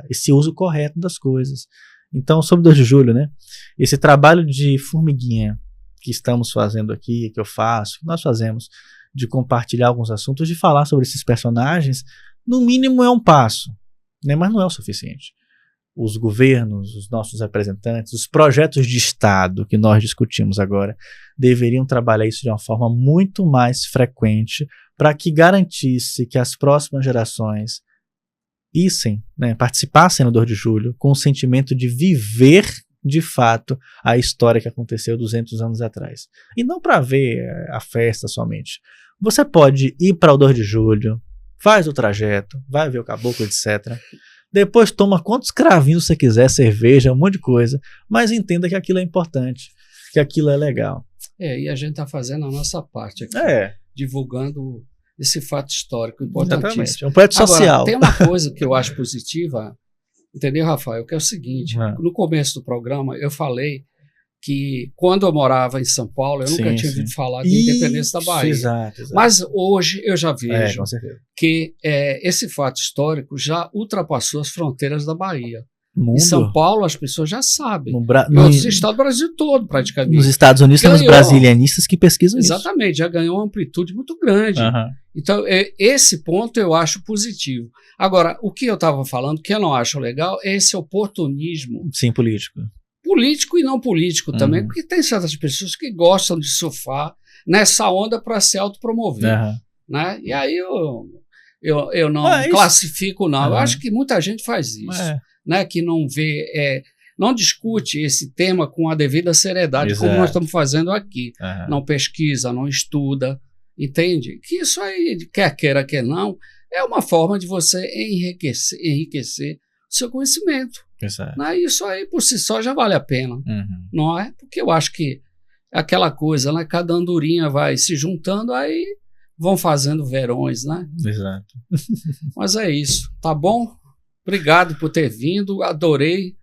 esse uso correto das coisas. Então, sobre o 2 de julho, né? Esse trabalho de formiguinha que estamos fazendo aqui, que eu faço, que nós fazemos, de compartilhar alguns assuntos, de falar sobre esses personagens, no mínimo é um passo, né? Mas não é o suficiente. Os governos, os nossos representantes, os projetos de Estado que nós discutimos agora, deveriam trabalhar isso de uma forma muito mais frequente para que garantisse que as próximas gerações participassem no 2 de julho com o sentimento de viver de fato, a história que aconteceu 200 anos atrás. E não para ver a festa somente. Você pode ir para o 2 de julho, faz o trajeto, vai ver o caboclo, etc. Depois toma quantos cravinhos você quiser, cerveja, um monte de coisa, mas entenda que aquilo é importante, que aquilo é legal. E a gente está fazendo a nossa parte aqui, divulgando esse fato histórico importantíssimo. Exatamente. É um projeto social. Agora, tem uma coisa que eu acho positiva, entendeu, Rafael? Que é o seguinte, no começo do programa eu falei que quando eu morava em São Paulo, eu nunca tinha ouvido falar de independência da Bahia. Exato. Mas hoje eu já vejo com certeza, que esse fato histórico já ultrapassou as fronteiras da Bahia. Mundo. Em São Paulo as pessoas já sabem. Em no outros estados do Brasil todo, praticamente. Nos Estados Unidos tem os brasilianistas que pesquisam isso. Exatamente, já ganhou uma amplitude muito grande. Então, esse ponto eu acho positivo. Agora, o que eu estava falando, que eu não acho legal, é esse oportunismo. Sim, político. Político e não político também, porque tem certas pessoas que gostam de surfar nessa onda para se autopromover. Né? E aí eu não classifico, não. Eu acho que muita gente faz isso. Né? Que não vê, não discute esse tema com a devida seriedade, como nós estamos fazendo aqui. Não pesquisa, não estuda, entende? Que isso aí, quer queira, quer não, é uma forma de você enriquecer o seu conhecimento. Né? Isso aí por si só já vale a pena, não é? Porque eu acho que aquela coisa, né? Cada andorinha vai se juntando, aí vão fazendo verões, né? Exato. Mas é isso, tá bom? Obrigado por ter vindo, adorei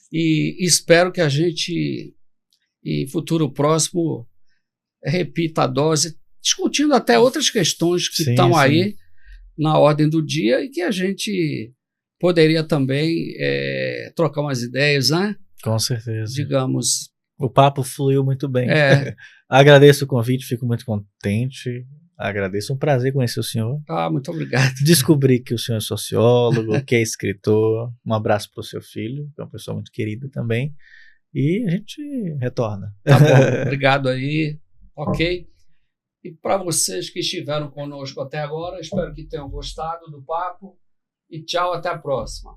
e espero que a gente, em futuro próximo, repita a dose, discutindo até outras questões que estão aí na ordem do dia e que a gente poderia também trocar umas ideias, né? Com certeza. Digamos. O papo fluiu muito bem. Agradeço o convite, fico muito contente. Agradeço, um prazer conhecer o senhor. Muito obrigado. Descobri que o senhor é sociólogo, que é escritor. Um abraço para o seu filho, que é uma pessoa muito querida também. E a gente retorna. Tá bom, obrigado aí. Ok? E para vocês que estiveram conosco até agora, espero que tenham gostado do papo. E tchau, até a próxima.